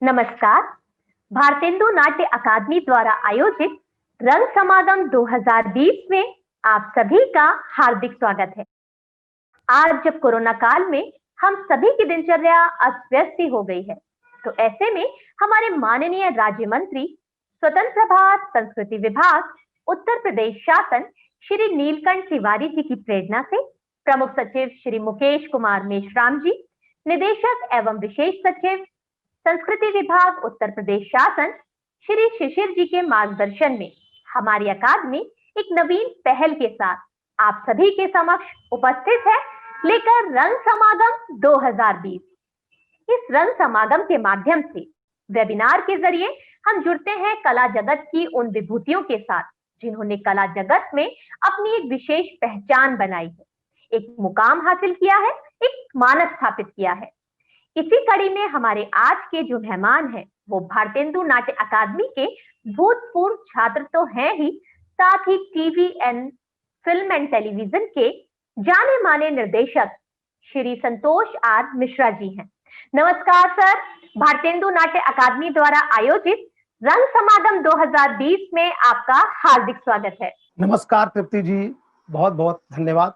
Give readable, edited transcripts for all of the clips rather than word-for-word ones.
नमस्कार। भारतेंदु नाट्य अकादमी द्वारा आयोजित रंग समागम 2020 में आप सभी का हार्दिक स्वागत है। आज जब कोरोना काल में हम सभी की दिनचर्या अस्त व्यस्त हो गई है, तो ऐसे में हमारे माननीय राज्य मंत्री स्वतंत्र प्रभार संस्कृति विभाग उत्तर प्रदेश शासन श्री नीलकंठ तिवारी जी की प्रेरणा से प्रमुख सचिव श्री मुकेश कुमार मेश्राम जी, निदेशक एवं विशेष सचिव संस्कृति विभाग उत्तर प्रदेश शासन श्री शिशिर जी के मार्गदर्शन में हमारी अकादमी एक नवीन पहल के साथ आप सभी के समक्ष उपस्थित है, लेकर रंग समागम 2020। इस रंग समागम के माध्यम से वेबिनार के जरिए हम जुड़ते हैं कला जगत की उन विभूतियों के साथ जिन्होंने कला जगत में अपनी एक विशेष पहचान बनाई है, एक मुकाम हासिल किया है, एक मानक स्थापित किया है। इसी कड़ी में हमारे आज के जो मेहमान हैं वो भारतेंदु नाट्य अकादमी के भूतपूर्व छात्र तो हैं ही, साथ ही TV and film and television के जाने माने निर्देशक श्री संतोष आर मिश्रा जी हैं। नमस्कार सर, भारतेंदु नाट्य अकादमी द्वारा आयोजित रंग समागम 2020 में आपका हार्दिक स्वागत है। नमस्कार तृप्ति जी, बहुत बहुत धन्यवाद।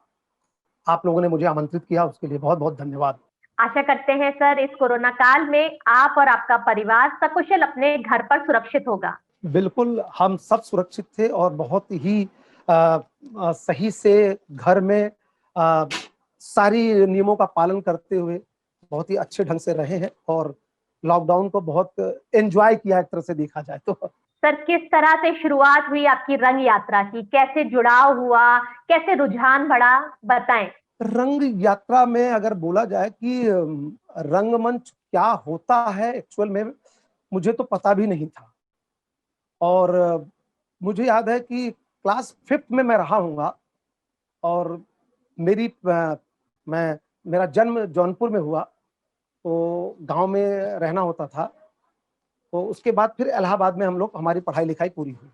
आप लोगों ने मुझे आमंत्रित किया, उसके लिए बहुत बहुत धन्यवाद। आशा करते हैं सर इस कोरोना काल में आप और आपका परिवार सकुशल अपने घर पर सुरक्षित होगा। बिल्कुल, हम सब सुरक्षित थे और बहुत ही सही से घर में सारी नियमों का पालन करते हुए बहुत ही अच्छे ढंग से रहे हैं और लॉकडाउन को बहुत एंजॉय किया एक तरह से देखा जाए तो। सर, किस तरह से शुरुआत हुई आपकी रंग यात्रा की, कैसे जुड़ाव हुआ, कैसे रुझान बढ़ा, बताएं। रंग यात्रा में अगर बोला जाए कि रंगमंच क्या होता है एक्चुअल में मुझे तो पता भी नहीं था। और मुझे याद है कि क्लास 5th में मैं रहा हूँगा और मेरा जन्म जौनपुर में हुआ, तो गांव में रहना होता था। तो उसके बाद फिर इलाहाबाद में हमारी पढ़ाई लिखाई पूरी हुई।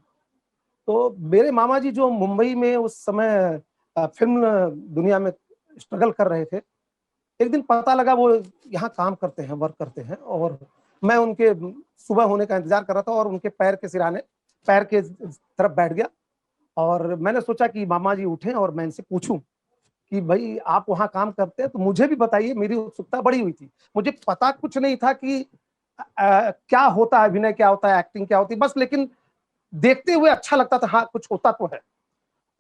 तो मेरे मामा जी जो मुंबई में उस समय फिल्म दुनिया में स्ट्रगल कर रहे थे, एक दिन पता लगा वो यहाँ काम करते हैं, वर्क करते हैं, और मैं उनके सुबह होने का इंतजार कर रहा था और उनके पैर के सिराने पैर के तरफ बैठ गया। और मैंने सोचा कि मामा जी उठें और मैं इनसे पूछूं कि भाई आप वहाँ काम करते हैं तो मुझे भी बताइए। मेरी उत्सुकता बढ़ी हुई थी, मुझे पता कुछ नहीं था कि क्या होता है अभिनय, क्या होता है एक्टिंग, क्या होती है, बस लेकिन देखते हुए अच्छा लगता था, हाँ कुछ होता तो है।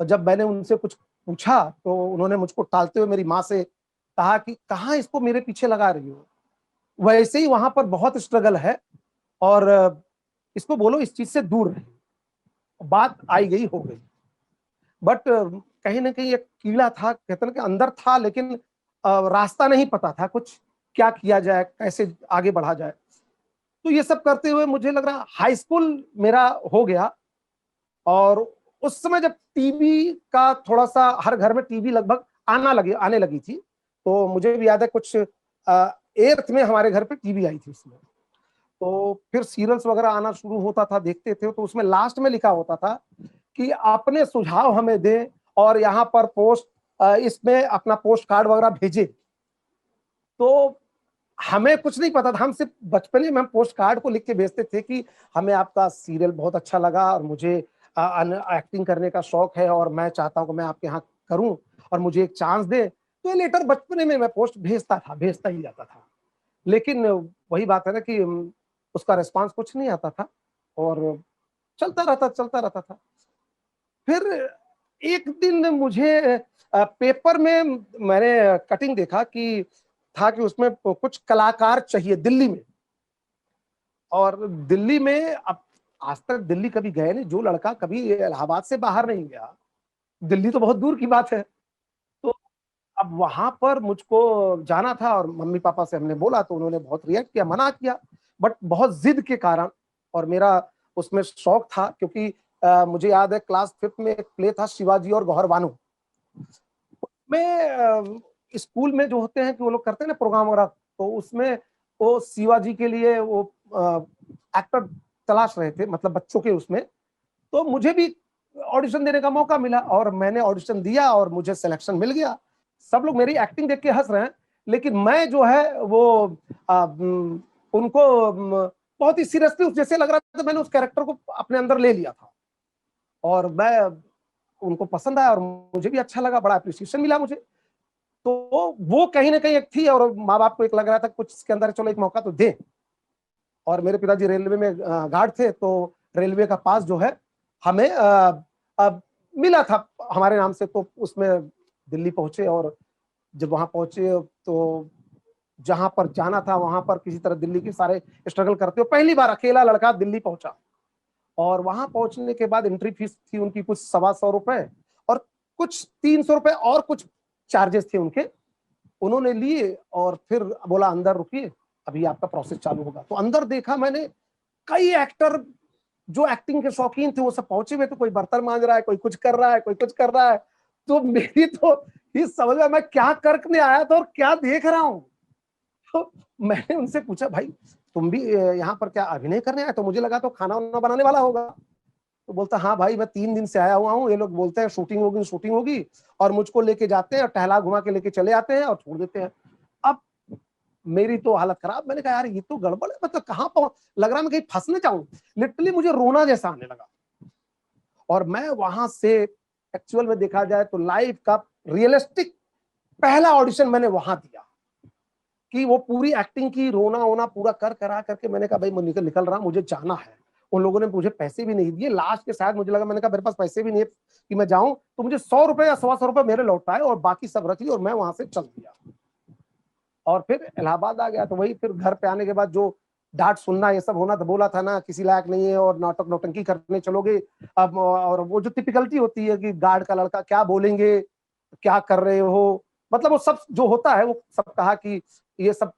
और जब मैंने उनसे कुछ पूछा तो उन्होंने मुझको टालते हुए मेरी माँ से कहा कि कहाँ इसको मेरे पीछे लगा रही हो, वैसे ही वहां पर बहुत स्ट्रगल है और इसको बोलो इस चीज से दूर रहे। बात आई गई हो गई, बट कहीं ना कहीं एक कीड़ा था, कहते ना कि अंदर था, लेकिन रास्ता नहीं पता था कुछ, क्या किया जाए, कैसे आगे बढ़ा जाए। तो ये सब करते हुए मुझे लग रहा हाई स्कूल मेरा हो गया। और उस समय जब टीवी का थोड़ा सा हर घर में टीवी लगभग आने लगी थी, तो मुझे भी याद है कुछ 8th में हमारे घर पे टीवी आई थी उसमें। तो फिर सीरियल्स वगैरह आना शुरू होता था, देखते थे, तो उसमें लास्ट में लिखा होता था कि अपने सुझाव हमें दें और यहाँ पर इसमें अपना पोस्ट कार्ड वगैरह भेजे। तो हमें कुछ नहीं पता था, हम सिर्फ बचपन में हम पोस्ट कार्ड को लिख के भेजते थे कि हमें आपका सीरियल बहुत अच्छा लगा और मुझे एक्टिंग करने का शौक है और मैं चाहता हूं कि मैं आपके यहाँ करूं और मुझे एक चांस दे। तो लेटर बचपन में मैं पोस्ट भेजता ही जाता था, लेकिन वही बात है ना कि उसका रिस्पांस कुछ नहीं आता था और चलता रहता था। फिर एक दिन मुझे पेपर में मैंने कटिंग देखा कि था कि उसमें कुछ कलाकार चाहिए दिल्ली में। और दिल्ली में, अब आज तक दिल्ली कभी गए नहीं, जो लड़का कभी इलाहाबाद से बाहर नहीं गया, दिल्ली तो बहुत दूर की बात है। तो अब वहां पर मुझको जाना था और मम्मी पापा से हमने बोला तो उन्होंने बहुत रिएक्ट किया, मना किया, बट बहुत जिद के कारण। और मेरा उसमें शौक था क्योंकि मुझे याद है क्लास 5th में एक प्ले था शिवाजी और गौहर बानो में। स्कूल में जो होते हैं कि वो लोग करते हैं ना प्रोग्राम वगैरह, तो उसमें वो शिवाजी के लिए वो एक्टर तलाश रहे थे, मतलब बच्चों के उसमें। तो मुझे भी ऑडिशन देने का मौका मिला और मैंने ऑडिशन दिया और मुझे सिलेक्शन मिल गया। सब लोग मेरी एक्टिंग देख के हंस रहे हैं, लेकिन मैं जो है वो उनको बहुत ही सीरियसली जैसे लग रहा था मैंने उस कैरेक्टर को अपने अंदर ले लिया था, और मैं उनको पसंद आया और मुझे भी अच्छा लगा, बड़ा अप्रिसिएशन मिला मुझे। तो वो कहीं ना कहीं एक थी, और माँ बाप को एक लग रहा था कुछ इसके अंदर, चलो एक मौका तो दे। और मेरे पिताजी रेलवे में गार्ड थे, तो रेलवे का पास जो है हमें मिला था हमारे नाम से, तो उसमें दिल्ली पहुंचे। और जब वहां पहुंचे तो जहां पर जाना था वहां पर किसी तरह दिल्ली के सारे स्ट्रगल करते हो, पहली बार अकेला लड़का दिल्ली पहुंचा। और वहां पहुंचने के बाद एंट्री फीस थी उनकी कुछ 125 रुपए, और कुछ 300 रुपए और कुछ चार्जेस थे उनके, उन्होंने लिए। और फिर बोला अंदर रुकिए, अभी आपका प्रोसेस चालू होगा। तो अंदर देखा मैंने कई एक्टर जो एक्टिंग के शौकीन थे वो सब पहुंचे हुए थे, कोई बर्तन मांज रहा है, कोई कुछ कर रहा है, कोई कुछ कर रहा है। तो मेरी तो ये समझ में मैं क्या करने आया था और क्या देख रहा हूं। तो मैंने उनसे पूछा, भाई तुम भी यहाँ पर क्या अभिनय करने आए? तो मुझे लगा तो खाना वाना बनाने वाला होगा। तो बोलता, हाँ भाई मैं 3 दिन से आया हुआ हूँ, ये लोग बोलते हैं शूटिंग होगी शूटिंग होगी, और मुझको लेके जाते हैं और टहला घुमा के लेके चले आते हैं और छोड़ देते हैं। अब मेरी तो हालत खराब, मैंने कहा यार ये तो गड़बड़ है, मतलब कहाँ पहुंच, लग रहा मैं कहीं फंसने जाऊं। लिटरली मुझे रोना जैसा आने लगा। और मैं वहां से एक्चुअल में देखा जाए तो लाइफ का रियलिस्टिक पहला ऑडिशन मैंने वहां दिया, कि वो पूरी एक्टिंग की, रोना वोना पूरा कर करा करके मैंने कहा भाई मैं निकल रहा, मुझे जाना है। उन लोगों ने मुझे पैसे भी नहीं दिए, लास्ट के शायद मुझे लगा, मैंने कहा मेरे पास पैसे भी नहीं है कि मैं जाऊं, तो मुझे 100 रुपए या 125 रुपए मेरे लौटाए और बाकी सब रख ली, और मैं वहां से चल दिया। और फिर इलाहाबाद आ गया। तो वही फिर घर पे आने के बाद जो डांट सुनना ये सब होना, तो बोला था ना किसी लायक नहीं है और नाटक नौटंकी करने चलोगे। अब और वो जो टिपिकलिटी होती है कि गार्ड का लड़का, क्या बोलेंगे, क्या कर रहे हो, मतलब वो सब जो होता है वो सब कहा कि ये सब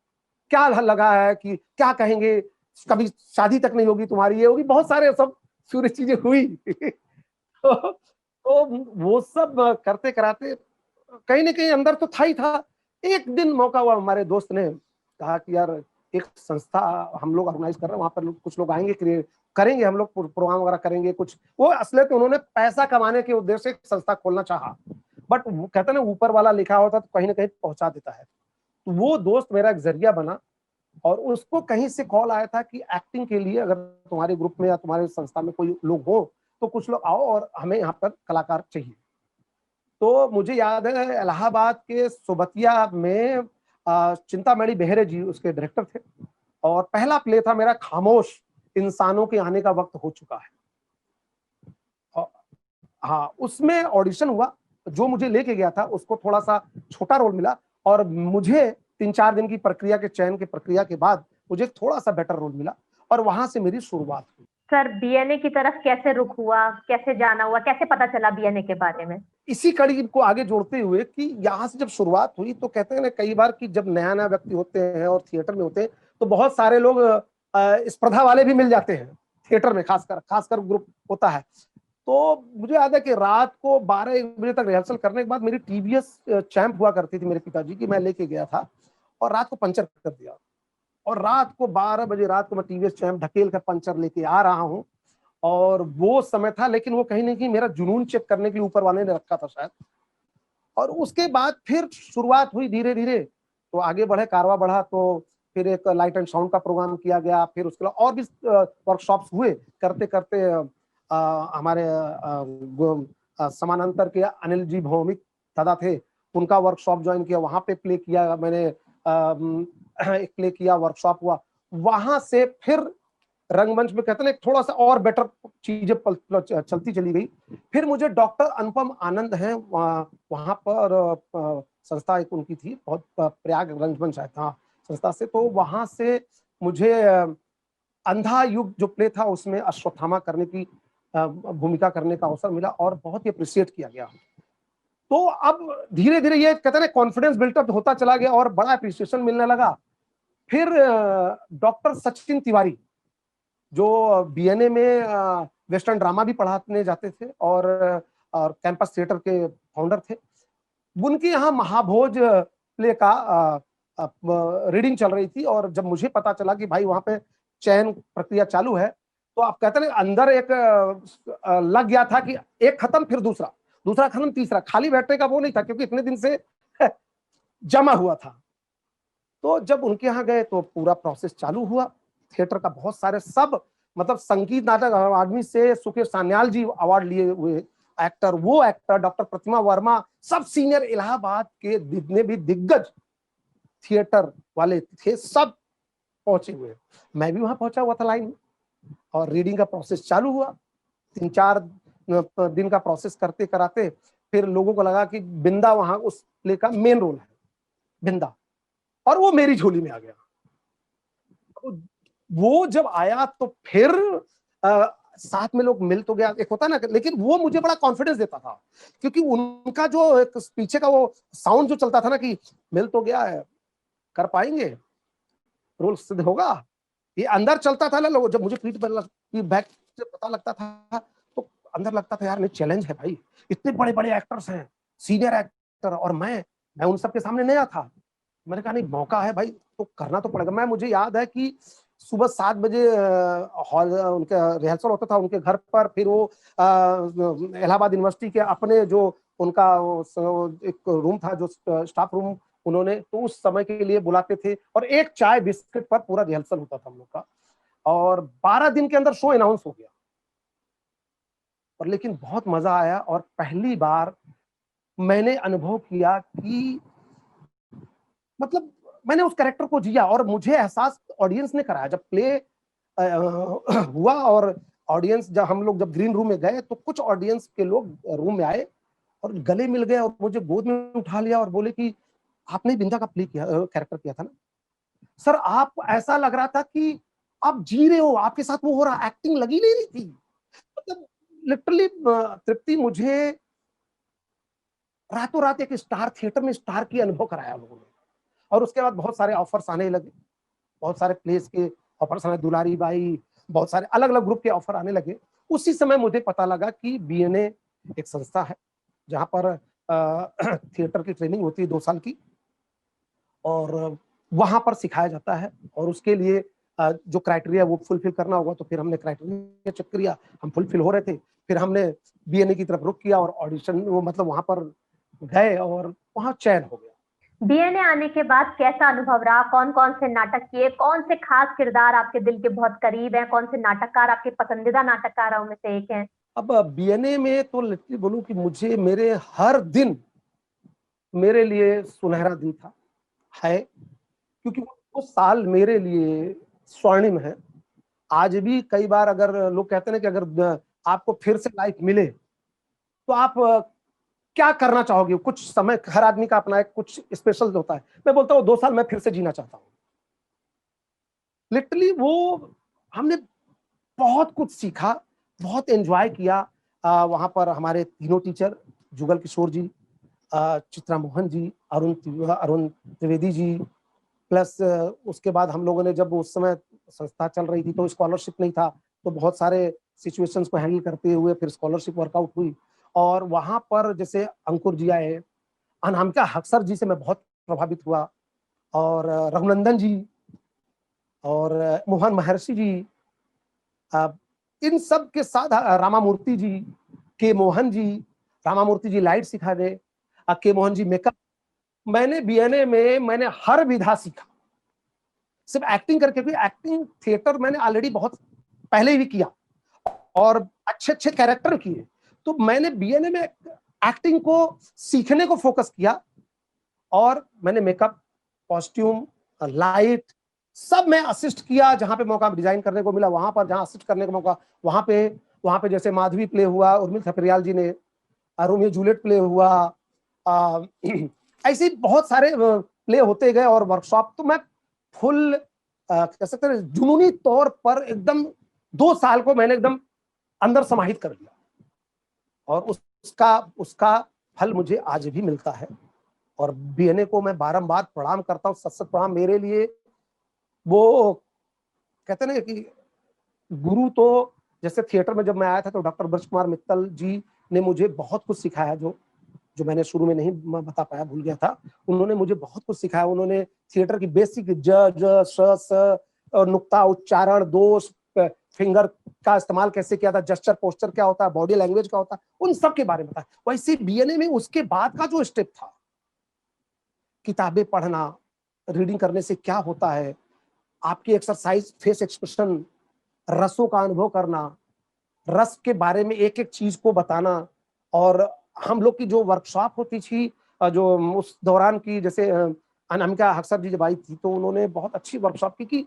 क्या लगा है, कि क्या कहेंगे, कभी शादी तक नहीं होगी तुम्हारी, ये होगी, बहुत सारे सब सूर्य चीजें हुई। तो वो सब करते कराते कहीं ना कहीं अंदर तो था ही था। एक दिन मौका हुआ, हमारे दोस्त ने कहा कि यार एक संस्था हम लोग ऑर्गेनाइज कर रहे हैं, वहां पर कुछ लोग आएंगे, करेंगे हम लोग प्रोग्राम वगैरह करेंगे कुछ। वो असलियत में उन्होंने पैसा कमाने के उद्देश्य से एक संस्था खोलना चाहा, बट कहते ना ऊपर वाला लिखा होता तो कहीं ना कहीं पहुंचा देता है। तो वो दोस्त मेरा एक जरिया बना, और उसको कहीं से कॉल आया था कि एक्टिंग के लिए अगर तुम्हारे ग्रुप में या तुम्हारे संस्था में कोई लोग हो तो कुछ लोग आओ, और हमें यहाँ पर कलाकार चाहिए। तो मुझे याद है इलाहाबाद के सोबतिया में चिंतामणि बेहरे जी उसके डायरेक्टर थे, और पहला प्ले था मेरा खामोश, इंसानों के आने का वक्त हो चुका है। हाँ, उसमें ऑडिशन हुआ, जो मुझे लेके गया था उसको थोड़ा सा छोटा रोल मिला, और मुझे 3-4 दिन की प्रक्रिया के चयन की प्रक्रिया के बाद मुझे थोड़ा सा बेटर रोल मिला, और वहां से मेरी शुरुआत हुई। सर बीएनए की तरफ कैसे रुख हुआ, कैसे जाना हुआ, कैसे पता चला बीएनए के बारे में? इसी कड़ी को आगे जोड़ते हुए कि यहाँ से जब शुरुआत हुई, तो कहते हैं ना कई बार कि जब नया नया व्यक्ति होते हैं और थिएटर में होते हैं तो बहुत सारे लोग स्पर्धा वाले भी मिल जाते हैं थिएटर में, खासकर ग्रुप होता है। तो मुझे याद है कि रात को 12-1 बजे तक रिहर्सल करने के बाद मेरी टीवीएस चैंप हुआ करती थी मेरे पिताजी की, मैं लेके गया था और रात को पंचर कर दिया। और रात को 12 बजे रात को मैं टीवीएस चैंप ढकेल कर पंचर लेके आ रहा हूँ, और वो समय था, लेकिन वो कहीं ना कहीं मेरा जुनून चेक करने के लिए ऊपर वाले ने रखा था शायद। और उसके बाद फिर शुरुआत हुई धीरे धीरे, तो आगे बढ़े, कारवा बढ़ा, तो फिर एक लाइट एंड साउंड का प्रोग्राम किया गया, फिर उसके बाद और भी वर्कशॉप्स हुए। करते करते हमारे समानांतर के अनिल जी भौमिक दादा थे, उनका वर्कशॉप ज्वाइन किया, वहां पे प्ले किया मैंने, एक प्ले किया, वर्कशॉप हुआ। वहां से फिर रंगमंच में कहते हैं थोड़ा सा और बेटर चीजें चलती चली गई। फिर मुझे डॉक्टर अनुपम आनंद हैं, वहां पर संस्था एक उनकी थी, बहुत प्रयाग रंगमंच शायद था संस्था से, तो वहां से मुझे अंधा युग जो प्ले था उसमें अश्वत्थामा करने की भूमिका करने का अवसर मिला, और बहुत ही अप्रिशिएट किया गया। तो अब धीरे धीरे ये कहते हैं कॉन्फिडेंस बिल्टअप होता चला गया और बड़ा अप्रिशिएशन मिलने लगा। फिर डॉक्टर सचिन तिवारी जो बीएनए में वेस्टर्न ड्रामा भी पढ़ाने जाते थे और कैंपस थिएटर के फाउंडर थे, उनके यहाँ महाभोज प्ले का रीडिंग चल रही थी। और जब मुझे पता चला कि भाई वहां पे चयन प्रक्रिया चालू है, तो आप कहते हैं अंदर एक लग गया था कि एक खत्म फिर दूसरा, दूसरा खत्म तीसरा, खाली बैठने का वो नहीं था क्योंकि इतने दिन से जमा हुआ था। तो जब उनके यहाँ गए तो पूरा प्रोसेस चालू हुआ, थिएटर का बहुत सारे सब मतलब संगीत नाटक अकादमी से सुकेश सान्याल जी अवार्ड लिए हुए एक्टर, वो एक्टर डॉक्टर प्रतिमा वर्मा, सब सीनियर इलाहाबाद के जितने भी दिग्गज थिएटर वाले थे सब पहुंचे हुए। मैं भी वहां पहुंचा हुआ था लाइन में, और रीडिंग का प्रोसेस चालू हुआ। 3-4 दिन का प्रोसेस करते कराते फिर लोगों को लगा कि बिंदा वहां उस प्ले का मेन रोल है, बिंदा, और वो मेरी झोली में आ गया। तो वो जब आया तो फिर साथ में लोग मिल तो गया, एक होता ना, लेकिन वो मुझे बड़ा कॉन्फिडेंस देता था, क्योंकि उनका जो एक पीछे का वो साउंड जो चलता था ना कि मिल तो गया है, कर पाएंगे, रोल सिद्ध होगा, ये अंदर चलता था ना। लोग जब मुझे पीठ पर बैक से पता लगता था तो अंदर लगता था यार नहीं, चैलेंज है भाई, इतने बड़े बड़े एक्टर्स हैं, सीनियर एक्टर, और मैं उन सबके सामने नया था। मैंने कहा नहीं, मौका है भाई तो करना तो पड़ेगा। मुझे याद है कि सुबह 7 बजे हॉल उनका रिहर्सल होता था उनके घर पर, फिर वो इलाहाबाद यूनिवर्सिटी के अपने जो उनका एक रूम था जो स्टाफ रूम, उन्होंने तो उस समय के लिए बुलाते थे, और एक चाय बिस्किट पर पूरा रिहर्सल होता था हम लोग का, और 12 दिन के अंदर शो अनाउंस हो गया। और लेकिन बहुत मजा आया, और पहली बार मैंने अनुभव किया कि मतलब मैंने उस कैरेक्टर को जिया, और मुझे एहसास ऑडियंस ने कराया। जब प्ले हुआ और ऑडियंस, जब हम लोग जब ग्रीन रूम में गए तो कुछ ऑडियंस के लोग रूम में आए और गले मिल गए और मुझे गोद में उठा लिया और बोले कि आपने बिंदा का प्ले किया, कैरेक्टर किया था ना सर, आप ऐसा लग रहा था कि आप जी रहे हो, आपके साथ वो हो रहा, एक्टिंग लगी नहीं रही थी। मतलब लिटरली तृप्ति, मुझे रातों रात एक स्टार थिएटर में स्टार की अनुभव कराया लोगों ने। और उसके बाद बहुत सारे ऑफर्स आने लगे, बहुत सारे प्लेस के ऑफर्स आने, दुलारी बाई, बहुत सारे अलग अलग ग्रुप के ऑफर आने लगे। उसी समय मुझे पता लगा कि बीएनए एक संस्था है जहां पर थिएटर की ट्रेनिंग होती है 2 साल की, और वहां पर सिखाया जाता है, और उसके लिए जो क्राइटेरिया वो फुलफिल करना होगा। तो फिर हमने क्राइटेरिया चेक किया, हम फुलफिल हो रहे थे, फिर हमने बीएनए की तरफ रुख किया और ऑडिशन, वो मतलब वहां पर गए और वहां चयन हो गया। बीएनए आने के बाद कैसा अनुभव रहा? कौन कौन से नाटक किए? कौन से खास किरदार आपके दिल के बहुत करीब हैं? कौन से नाटककार आपके पसंदीदा नाटककारों में से एक हैं? अब बीएनए में तो लिटरली बोलूं कि मुझे मेरे हर दिन मेरे लिए सुनहरा दिन था, है, क्योंकि वो साल मेरे लिए स्वर्णिम है। आज भी कई बार अगर लोग कहते हैं ना कि अगर आपको फिर से लाइफ मिले तो आप क्या करना चाहोगे? कुछ समय हर आदमी का अपना एक कुछ स्पेशल होता है। मैं बोलता हूँ 2 साल मैं फिर से जीना चाहता हूँ। लिटरली वो हमने बहुत कुछ सीखा, बहुत एंजॉय किया। वहां पर हमारे तीनों टीचर, जुगल किशोर जी, चित्रा मोहन जी, अरुण त्रिवेदी जी, प्लस उसके बाद हम लोगों ने, जब उस समय संस्था चल रही थी तो स्कॉलरशिप नहीं था, तो बहुत सारे सिचुएशंस को हैंडल करते हुए फिर स्कॉलरशिप वर्कआउट हुई। और वहां पर जैसे अंकुर जी आए, अनामिका हक्सर जी से मैं बहुत प्रभावित हुआ, और रघुनंदन जी, और मोहन महर्षि जी, इन सब के साथ रामामूर्ति जी, के मोहन जी, रामामूर्ति जी लाइट सिखा गए, के मोहन जी मेकअप। मैंने बीएनए में मैंने हर विधा सीखा, सिर्फ एक्टिंग करके भी। एक्टिंग थिएटर मैंने ऑलरेडी बहुत पहले भी किया और अच्छे अच्छे कैरेक्टर किए, तो मैंने बीएनए में एक्टिंग को सीखने को फोकस किया, और मैंने मेकअप, कॉस्ट्यूम, लाइट सब मैं असिस्ट किया। जहां पे मौका डिजाइन करने को मिला वहां पर, जहां असिस्ट करने का मौका वहां पे जैसे माधवी प्ले हुआ उर्मिल थपरियाल जी ने, रोमियो जूलियट प्ले हुआ, ऐसे बहुत सारे प्ले होते गए और वर्कशॉप। तो मैं फुल कह सकते हैं जुनूनी तौर पर एकदम 2 साल को मैंने एकदम अंदर समाहित कर लिया, और उसका फल मुझे आज भी मिलता है। और बीएनए को मैं बारंबार प्रणाम करता हूँ, सत प्रणाम। मेरे लिए वो कहते ना कि गुरु, तो जैसे थिएटर में जब मैं आया था तो डॉक्टर ब्रज कुमार मित्तल जी ने मुझे बहुत कुछ सिखाया, जो मैंने शुरू में नहीं बता पाया, भूल गया था। उन्होंने मुझे बहुत कुछ सिखाया। उन्होंने थिएटर की बेसिक ज श स नुक्ता उच्चारण दोष, फिंगर का इस्तेमाल कैसे किया था, जेस्चर पोस्चर क्या होता है, बॉडी लैंग्वेज क्या होता है, उन सब के बारे में बताया। वैसे बीएनए में उसके बाद का जो स्टेप था, किताबें पढ़ना, रीडिंग करने से क्या होता है, आपकी एक्सरसाइज, फेस एक्सप्रेशन, रसों का अनुभव करना, रस के बारे में एक एक चीज को बताना। और हम लोग की जो वर्कशॉप होती थी, जो उस दौरान की, जैसे अनामिका हक्सर जी जब आई थी तो उन्होंने बहुत अच्छी वर्कशॉप की कि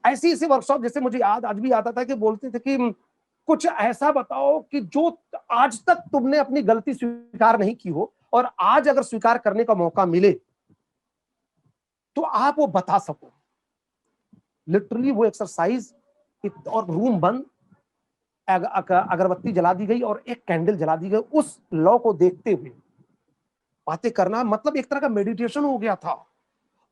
ऐसी ऐसी वर्कशॉप, जैसे मुझे याद आज भी आता था कि बोलते थे कि कुछ ऐसा बताओ कि जो आज तक तुमने अपनी गलती स्वीकार नहीं की हो और आज अगर स्वीकार करने का मौका मिले तो आप वो बता सको। लिटरली वो एक्सरसाइज, और रूम बंद, अगरबत्ती जला दी गई और एक कैंडल जला दी गई, उस लॉ को देखते हुए बातें करना, मतलब एक तरह का मेडिटेशन हो गया था।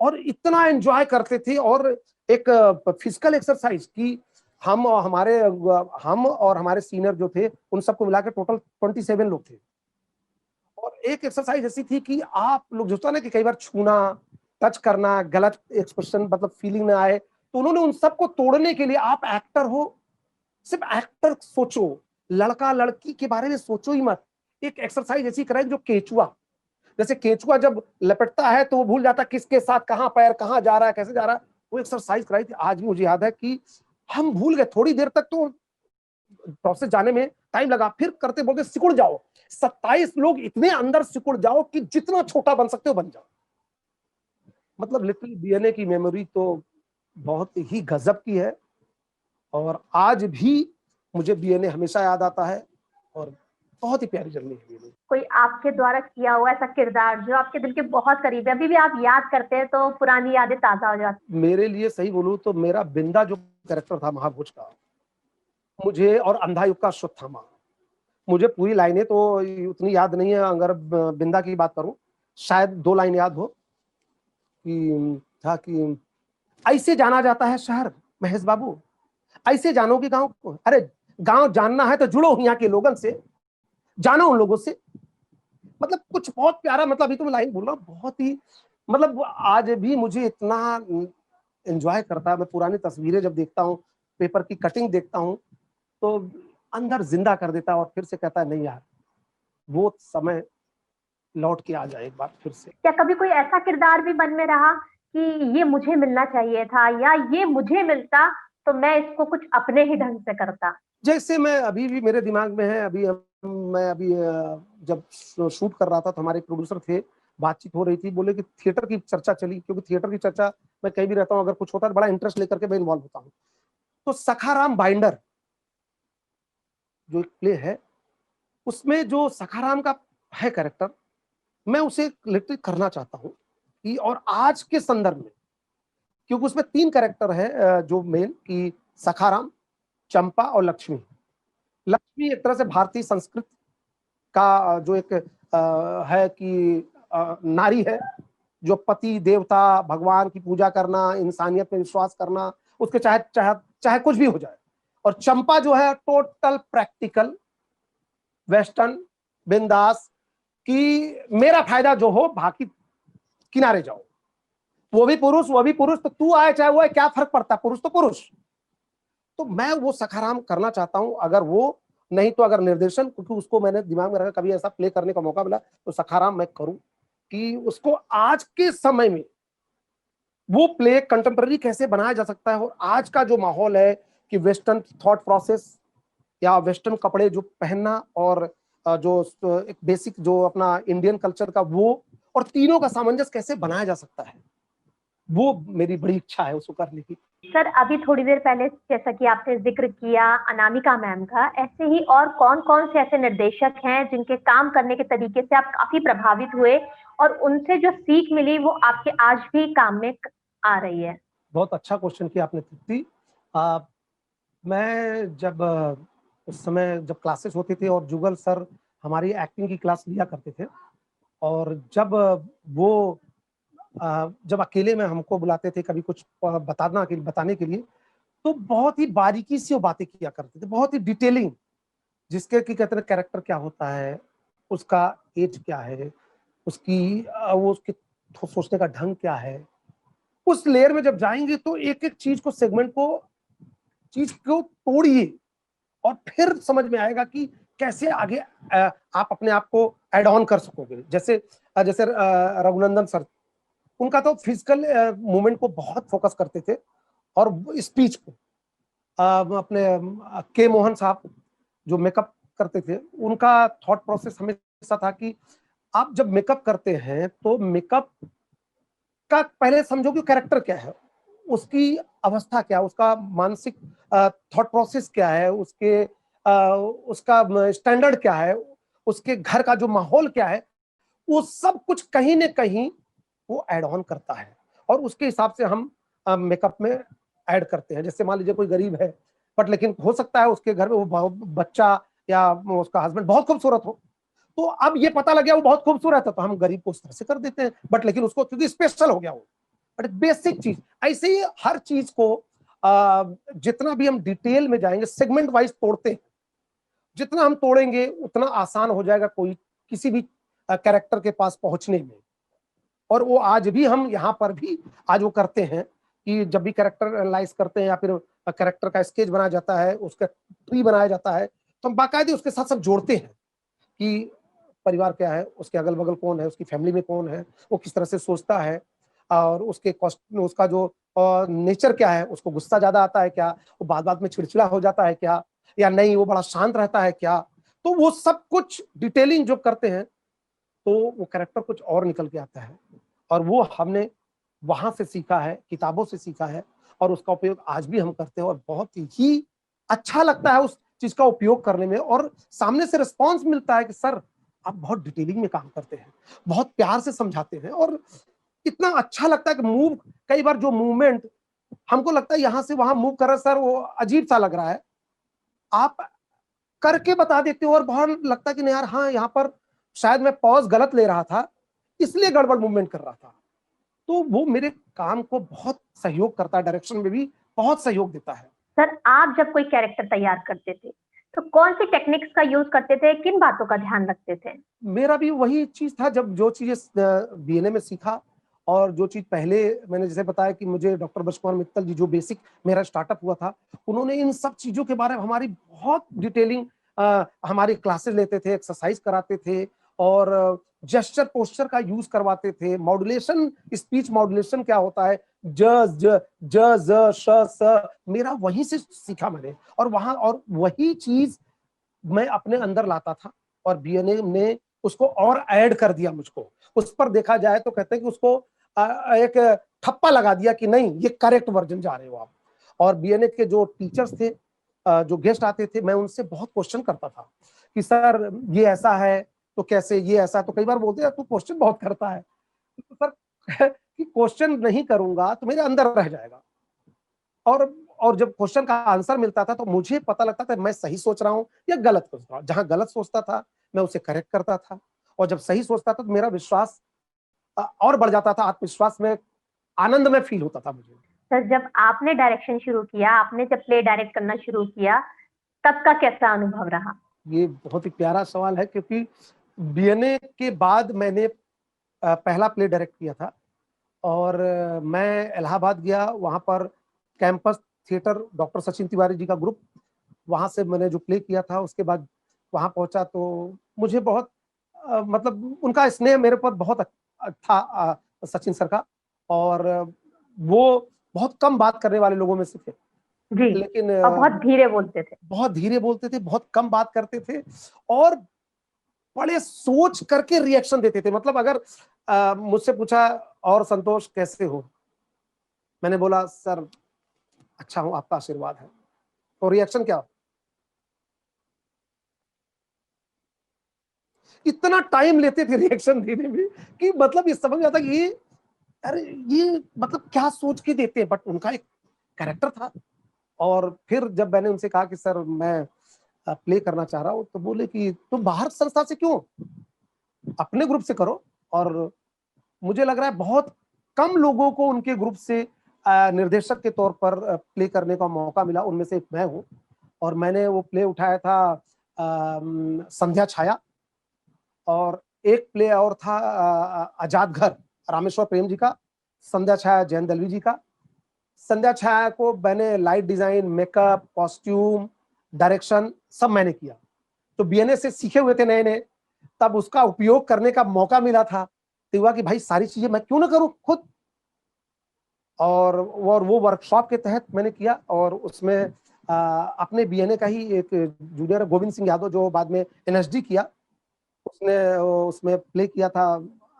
और इतना एंजॉय करते थे। और एक फिजिकल एक्सरसाइज की, हम और हमारे सीनियर जो थे उन सबको मिलाकर टोटल 27 लोग थे। और एक एक्सरसाइज ऐसी थी कि आप लोग जो होता ना कि कई बार छूना, टच करना, गलत एक्सप्रेशन मतलब फीलिंग ना आए, तो उन्होंने उन सबको तोड़ने के लिए, आप एक्टर हो, सिर्फ एक्टर सोचो, लड़का लड़की के बारे में सोचो ही मत। एक एक्सरसाइज ऐसी कराई जो केचुआ, जैसे केचुआ जब लपटता है तो वो भूल जाता किसके साथ कहां पैर कहां जा रहा है, कैसे जा रहा है। वो एक्सरसाइज कराई थी। आज भी मुझे याद है कि हम भूल गए, थोड़ी देर तक तो प्रोसेस जाने में टाइम लगा, फिर करते बोलते सिकुड़ जाओ, 27 लोग इतने अंदर सिकुड़ जाओ कि जितना छोटा बन सकते हो बन जाओ। मतलब लिटिल डीएनए की मेमोरी तो बहुत ही गजब की है। और आज भी मुझे डीएनए हमेशा याद आता है और बहुत ही प्यारी जर्नी है मेरी। कोई आपके द्वारा किया हुआ ऐसा किरदार जो आपके दिल के बहुत करीब है, अभी भी आप याद करते हैं तो पुरानी यादें ताजा हो जाती? मेरे लिए सही बोलूं तो मेरा बिंदा जो कैरेक्टर था महाभोज का, मुझे, और अंधायुग का अश्वत्थामा, मुझे पूरी लाइनें तो उतनी याद नहीं है। अगर बिंदा की बात करूं, शायद 2 लाइन याद हो कि था कि ऐसे जाना जाता है शहर महेश बाबू, ऐसे जानो कि गांव, अरे गांव जानना है तो जुड़ो यहाँ के लोगों से, जानो उन लोगों से। मतलब कुछ बहुत प्यारा, मतलब अभी तो मैं लाइन बोल रहा हूँ, बहुत ही, मतलब आज भी मुझे इतना एंजॉय करता है। मैं पुरानी तस्वीरें जब देखता हूँ, पेपर की कटिंग देखता हूँ, तो अंदर जिंदा कर देता है और फिर से कहता है नहीं यार, वो समय लौट के आ जाए एक बार फिर से। क्या कभी कोई ऐसा किरदार भी मन में रहा कि ये मुझे मिलना चाहिए था, या ये मुझे मिलता तो मैं इसको कुछ अपने ही ढंग से करता? जैसे मैं अभी भी मेरे दिमाग में है, मैं अभी जब शूट कर रहा था तो हमारे प्रोड्यूसर थे, बातचीत हो रही थी, बोले कि थिएटर की चर्चा चली, क्योंकि थिएटर की चर्चा मैं कहीं भी रहता हूँ, अगर कुछ होता है तो बड़ा इंटरेस्ट लेकर के मैं इन्वॉल्व होता हूँ। तो सखाराम बाइंडर जो एक प्ले है, उसमें जो सखाराम का है कैरेक्टर, मैं उसे लिटरली करना चाहता हूँ कि, और आज के संदर्भ में, क्योंकि उसमें 3 कैरेक्टर है जो मेन की, सखाराम, चंपा और लक्ष्मी। लक्ष्मी एक तरह से भारतीय संस्कृति का जो एक है कि नारी है, जो पति देवता भगवान की पूजा करना, इंसानियत में विश्वास करना, उसके चाहे चाहे चाहे कुछ भी हो जाए। और चंपा जो है टोटल प्रैक्टिकल, वेस्टर्न, बिंदास, कि मेरा फायदा जो हो, बाकी किनारे जाओ, वो भी पुरुष, तो तू आए चाहे वो है, क्या फर्क पड़ता है, पुरुष तो पुरुष। तो मैं वो सखाराम करना चाहता हूं। अगर वो नहीं तो अगर निर्देशन, क्योंकि उसको मैंने दिमाग में रखा, कभी ऐसा प्ले करने का मौका मिला तो सखाराम मैं करूं, कि उसको आज के समय में वो प्ले कंटेम्पररी कैसे बनाया जा सकता है। और आज का जो माहौल है कि वेस्टर्न थॉट प्रोसेस या वेस्टर्न कपड़े जो पहनना, और जो एक बेसिक जो अपना इंडियन कल्चर का वो, और तीनों का सामंजस्य कैसे बनाया जा सकता है, वो मेरी बड़ी इच्छा है उसको करने की। सर, अभी थोड़ी देर पहले जैसा कि आपने जिक्र किया अनामिका मैम का, ऐसे ही और कौन कौन से ऐसे निर्देशक हैं जिनके काम करने के तरीके से आप काफी प्रभावित हुए और उनसे जो सीख मिली वो आपके आज भी काम में आ रही है? बहुत अच्छा क्वेश्चन किया आपने तृप्ति। मैं जब उस समय जब क्लासेस होती थी और जुगल सर हमारी एक्टिंग की क्लास लिया करते थे, और जब वो जब अकेले में हमको बुलाते थे कभी कुछ बताने के लिए, तो बहुत ही बारीकी से वो बातें किया करते थे, बहुत ही डिटेलिंग, जिसके कि कहते हैं कैरेक्टर क्या होता है, उसका एज क्या है, उसकी वो उसके सोचने का ढंग क्या है। उस लेयर में जब जाएंगे तो एक एक चीज को तोड़िए, और फिर समझ में आएगा कि कैसे आगे आप अपने आप को एड ऑन कर सकोगे। जैसे रघुनंदन सर, उनका तो फिजिकल मूवमेंट को बहुत फोकस करते थे, और स्पीच को। अपने के मोहन साहब जो मेकअप करते थे, उनका थॉट प्रोसेस हमेशा था कि आप जब मेकअप करते हैं तो मेकअप का पहले समझो कि कैरेक्टर क्या है, उसकी अवस्था क्या है, उसका मानसिक थॉट प्रोसेस क्या है, उसका स्टैंडर्ड क्या है, उसके घर का जो माहौल क्या है, वो सब कुछ कहीं न कहीं वो ऐड ऑन करता है और उसके हिसाब से हम मेकअप में ऐड करते हैं। जैसे मान लीजिए कोई गरीब है, बट लेकिन हो सकता है उसके घर में वो बच्चा या उसका हस्बैंड बहुत खूबसूरत हो, तो अब ये पता लग गया वो बहुत खूबसूरत है, तो हम गरीब को उस तरह से कर देते हैं, बट लेकिन उसको क्योंकि स्पेशल हो गया वो। बट बेसिक चीज ऐसे ही हर चीज को जितना भी हम डिटेल में जाएंगे, सेगमेंट वाइज तोड़ते हैं, जितना हम तोड़ेंगे उतना आसान हो जाएगा कोई किसी भी कैरेक्टर के पास पहुंचने में। और वो आज भी हम यहाँ पर भी आज वो करते हैं कि जब भी कैरेक्टर एनालाइज करते हैं या फिर कैरेक्टर का स्केच बनाया जाता है, उसका ट्री बनाया जाता है, तो हम बाकायदे उसके साथ सब जोड़ते हैं कि परिवार क्या है, उसके अगल बगल कौन है, उसकी फैमिली में कौन है, वो किस तरह से सोचता है, और उसका जो नेचर क्या है, उसको गुस्सा ज्यादा आता है क्या, वो बात बात में चिड़चिड़ा हो जाता है क्या, या नहीं वो बड़ा शांत रहता है क्या। तो वो सब कुछ डिटेलिंग जो करते हैं तो वो कैरेक्टर कुछ और निकल के आता है, और वो हमने वहां से सीखा है, किताबों से सीखा है, और उसका उपयोग आज भी हम करते हैं और बहुत ही अच्छा लगता है उस चीज का उपयोग करने में। और सामने से रिस्पॉन्स मिलता है कि सर आप बहुत डिटेलिंग में काम करते हैं, बहुत प्यार से समझाते हैं, और इतना अच्छा लगता है कि मूव, कई बार जो मूवमेंट हमको लगता है यहां से वहां मूव कर रहा है सर, वो अजीब सा लग रहा है, आप करके बता देते हो और बहुत लगता है कि नहीं यार, हाँ यहाँ पर शायद मैं पॉज गलत ले रहा था, इसलिए गड़बड़ मूवमेंट कर रहा था। तो वो मेरे काम को बहुत सहयोग करता है, डायरेक्शन में भी बहुत सहयोग देता है। सर, आप जब कोई कैरेक्टर तैयार करते थे तो कौन सी टेक्निक्स का यूज करते थे, किन बातों का ध्यान रखते थे? मेरा भी वही चीज था, जब जो चीज बीएनए में सीखा, और जो चीज पहले मैंने जैसे बताया कि मुझे डॉक्टर बचकुमार मित्तल जी जो बेसिक मेरा स्टार्टअप हुआ था, उन्होंने इन सब चीजों के बारे में हमारी बहुत डिटेलिंग, हमारी क्लासेस लेते थे, एक्सरसाइज कराते थे, और जेस्चर पोस्चर का यूज करवाते थे, मॉड्यूलेशन, स्पीच मॉड्यूलेशन क्या होता है, ज ज ज ज श स, मेरा वहीं से सीखा मैंने, और वहां और वही चीज मैं अपने अंदर लाता था, और बीएनए ने उसको और ऐड कर दिया मुझको। उस पर देखा जाए तो कहते हैं कि उसको एक ठप्पा लगा दिया कि नहीं ये करेक्ट वर्जन जा रहे हो आप। और बीएनए के जो टीचर्स थे, जो गेस्ट आते थे, मैं उनसे बहुत क्वेश्चन करता था कि सर ये ऐसा है तो कैसे, ये ऐसा, तो कई बार बोलते हैं तू क्वेश्चन बहुत करता है, तो सर कि क्वेश्चन नहीं करूंगा तो मेरे अंदर रह जाएगा। और और जब क्वेश्चन का आंसर मिलता था तो मुझे पता लगता था मैं सही सोच रहा हूँ या गलत सोच रहा हूँ। जहां गलत सोचता था मैं उसे करेक्ट करता था, और जब सही सोचता था तो मेरा विश्वास और बढ़ जाता था, आत्मविश्वास में आनंद में फील होता था मुझे। सर, जब आपने डायरेक्शन शुरू किया, आपने जब प्ले डायरेक्ट करना शुरू किया, तब का कैसा अनुभव रहा? ये बहुत ही प्यारा सवाल है, क्योंकि बीएनए के बाद मैंने पहला प्ले डायरेक्ट किया था, और मैं इलाहाबाद गया, वहां पर campus theatre doctor Sachin Tiwari ji का ग्रुप, वहां से मैंने जो प्ले किया था, उसके बाद वहां पहुंचा तो मुझे बहुत मतलब उनका स्नेह मेरे पर बहुत था, सचिन सर का। और वो बहुत कम बात करने वाले लोगों में से थे, जी। लेकिन और बहुत धीरे बोलते थे। बहुत धीरे बोलते थे, बहुत कम बात करते थे, और बड़े सोच करके रिएक्शन देते थे। मतलब अगर मुझसे पूछा और संतोष कैसे हो, मैंने बोला सर अच्छा हूं, आपका आशीर्वाद है, तो रिएक्शन क्या, इतना टाइम लेते थे रिएक्शन देने में कि मतलब ये समझ में आता कि ये, अरे ये मतलब क्या सोच के देते हैं, बट उनका एक कैरेक्टर था। और फिर जब मैंने उनसे कहा कि सर मैं प्ले करना चाह रहा हूँ, तो बोले कि तुम बाहर संस्था से क्यों, अपने ग्रुप से करो। और मुझे लग रहा है बहुत कम लोगों को उनके ग्रुप से निर्देशक के तौर पर प्ले करने का मौका मिला, उनमें से एक मैं हूँ। और मैंने वो प्ले उठाया था संध्या छाया, और एक प्ले और था आजाद घर, रामेश्वर प्रेम जी का, संध्या छाया जयंत दलवी जी का। संध्या छाया को मैंने light design, makeup, costume, direction सब मैंने किया। तो बीएनए से सीखे हुए थे नए नए, तब उसका उपयोग करने का मौका मिला था, तो हुआ कि भाई सारी चीजें मैं क्यों ना करूं खुद। और वो वर्कशॉप के तहत मैंने किया। और उसमें अपने बीएनए का ही एक जूनियर गोविंद सिंह यादव जो बाद में एनएसडी किया, उसने उसमें प्ले किया था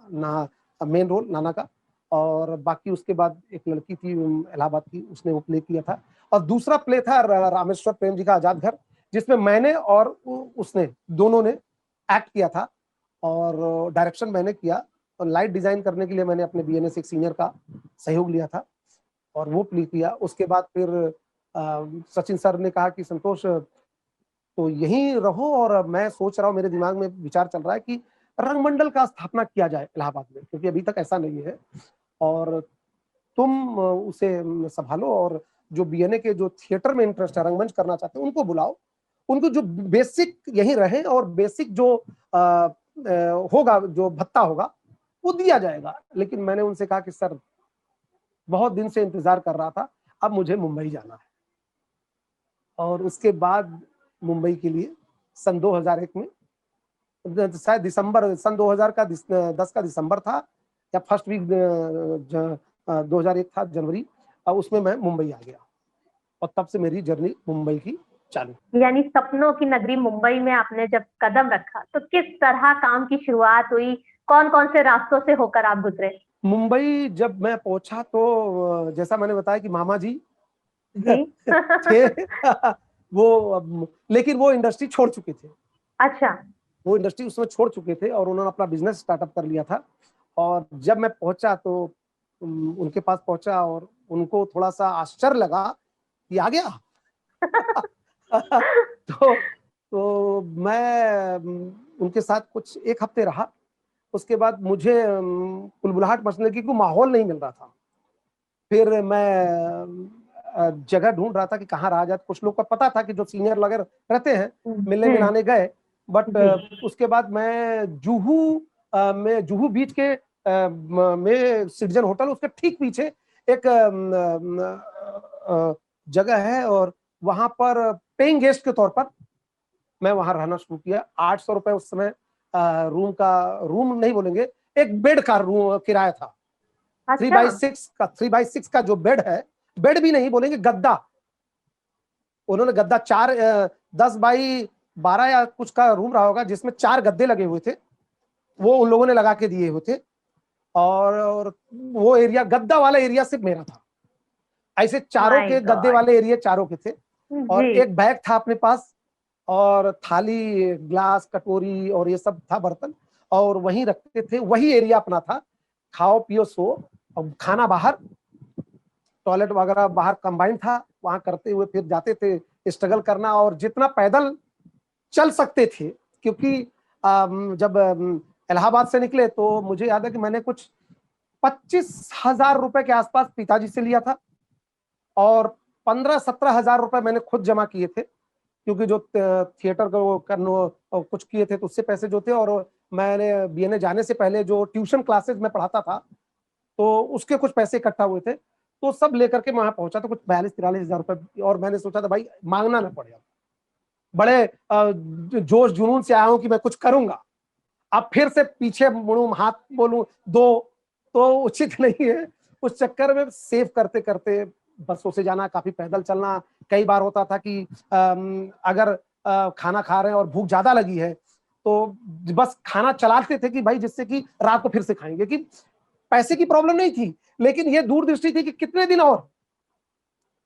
ना मेन रोल नाना का। और बाकी उसके बाद एक लड़की थी इलाहाबाद की, उसने वो प्ले किया था। और दूसरा प्ले था रामेश्वर प्रेम जी का आजाद घर, जिसमें मैंने और उसने दोनों ने एक्ट किया था और डायरेक्शन मैंने किया। और लाइट डिजाइन करने के लिए मैंने अपने बीएनए से एक सीनियर का सहयोग लिया था और वो प्ले किया। उसके बाद फिर सचिन सर ने कहा कि संतोष तो यहीं रहो, और मैं सोच रहा हूँ, मेरे दिमाग में विचार चल रहा है कि रंगमंडल का स्थापना किया जाए इलाहाबाद में, क्योंकि अभी तक ऐसा नहीं है, और तुम उसे संभालो। और जो बीएनए के जो थिएटर में इंटरेस्ट है, रंगमंच करना चाहते हैं, उनको बुलाओ, उनको जो बेसिक यहीं रहे और बेसिक जो होगा, जो भत्ता होगा वो दिया जाएगा। लेकिन मैंने उनसे कहा कि सर बहुत दिन से इंतजार कर रहा था, अब मुझे मुंबई जाना है। और उसके बाद मुंबई के लिए सन 2001 में, शायद दिसंबर सन 2000 का 10 का दिसंबर था या फर्स्ट वीक 2001 था जनवरी, और उसमें मैं मुंबई आ गया और तब से मेरी जर्नी मुंबई की चालू। यानी सपनों की नगरी मुंबई में आपने जब कदम रखा तो किस तरह काम की शुरुआत हुई, कौन कौन से रास्तों से होकर आप गुजरे? मुंबई जब मैं पहुंचा तो जैसा मैंने बताया कि मामा जी जी थे वो, लेकिन वो इंडस्ट्री छोड़ चुके थे। अच्छा। वो इंडस्ट्री उसमें छोड़ चुके थे और उन्होंने अपना बिजनेस स्टार्टअप कर लिया था। और जब मैं पहुंचा तो उनके पास पहुंचा और उनको थोड़ा सा आश्चर्य लगा कि आ गया तो मैं उनके साथ कुछ एक हफ्ते रहा। उसके बाद मुझे कुलबुलाहट मचने की कोई माहौल नहीं मिल रहा था। फिर मैं जगह ढूंढ रहा था कि कहाँ रहा जाए। कुछ लोग का पता था कि जो सीनियर वगैरह रहते हैं, मिलने मिलाने गए। बट उसके बाद मैं जुहू बीच के में सिटीजन होटल, उसके ठीक पीछे एक जगह है, और वहां पर पेइंग गेस्ट के तौर पर मैं वहां रहना शुरू किया। 800 रुपए उस समय रूम नहीं बोलेंगे, एक बेड का रूम किराया था। अच्छा। 3x6 का जो बेड है, बेड भी नहीं बोलेंगे, गद्दा। उन्होंने गद्दा 10x12 या कुछ का रूम रहा होगा, जिसमें 4 गद्दे लगे हुए थे, वो उन लोगों ने लगा के दिए हुए थे। और वो एरिया, गद्दा वाला एरिया सिर्फ मेरा था। ऐसे चारों माय के गद्दे गॉड। वाले एरिया चारों के थे। और जी। एक बैग था अपने पास, और थाली ग्लास कटोरी और ये सब था बर्तन, और वहीं रखते थे। वही एरिया अपना था। खाओ पियो सो, और खाना बाहर, टॉयलेट वगैरह बाहर कंबाइंड था। वहां करते हुए फिर जाते थे स्ट्रगल करना, और जितना पैदल चल सकते थे, क्योंकि जब इलाहाबाद से निकले तो मुझे याद है कि मैंने कुछ 25,000 रुपए के आसपास पिताजी से लिया था, और 15-17 हजार रुपए मैंने खुद जमा किए थे, क्योंकि जो थिएटर का वो कुछ किए थे तो उससे पैसे जो थे, और मैंने बीएनए जाने से पहले जो ट्यूशन क्लासेस में पढ़ाता था तो उसके कुछ पैसे इकट्ठा हुए थे। तो सब लेकर के वहां पहुंचा तो कुछ 42-43 हजार रुपए। और मैंने सोचा था भाई मांगना ना पड़े, बड़े जोश जुनून से आया हूं कि मैं कुछ करूंगा, अब फिर से पीछे मुड़ूं, हाथ बोलूं दो, तो उचित नहीं है। उस चक्कर में सेव करते करते बसों से जाना, काफी पैदल चलना। कई बार होता था कि अगर खाना खा रहे हैं और भूख ज्यादा लगी है तो बस खाना चलाते थे कि भाई जिससे कि रात को फिर से खाएंगे, कि पैसे की प्रॉब्लम नहीं थी, लेकिन ये दूरदृष्टि थी कि कितने दिन और,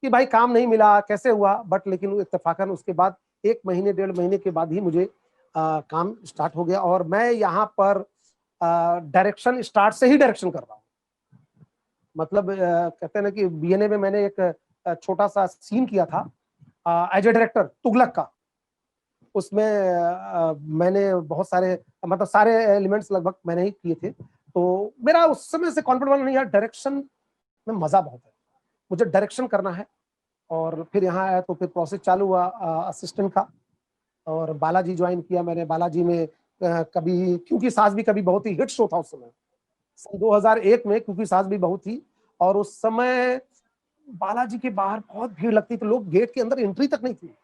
कि भाई काम नहीं मिला कैसे हुआ। बट लेकिन इत्तेफाकन उसके बाद 1 महीने 1.5 महीने के बाद ही मुझे काम स्टार्ट हो गया, और मैं यहाँ पर डायरेक्शन स्टार्ट से ही डायरेक्शन कर रहा हूँ। मतलब कहते हैं ना कि बीएनए में मैंने एक छोटा सा सीन किया था एज ए डायरेक्टर, तुगलक का। उसमें मैंने बहुत सारे, मतलब सारे एलिमेंट्स लगभग मैंने ही किए थे। तो मेरा उस समय से कॉन्फिडेंस नहीं यार, डायरेक्शन में मजा बहुत है, मुझे डायरेक्शन करना है। और फिर यहाँ आया तो फिर प्रोसेस चालू हुआ असिस्टेंट का, और बालाजी ज्वाइन किया मैंने। बालाजी में कभी क्योंकि सास भी कभी बहुत ही हिट शो था उस समय, सन 2001 में क्योंकि सास भी बहुत थी। और उस समय बालाजी के बाहर बहुत भीड़ लगती थी, लोग गेट के अंदर एंट्री तक नहीं थी।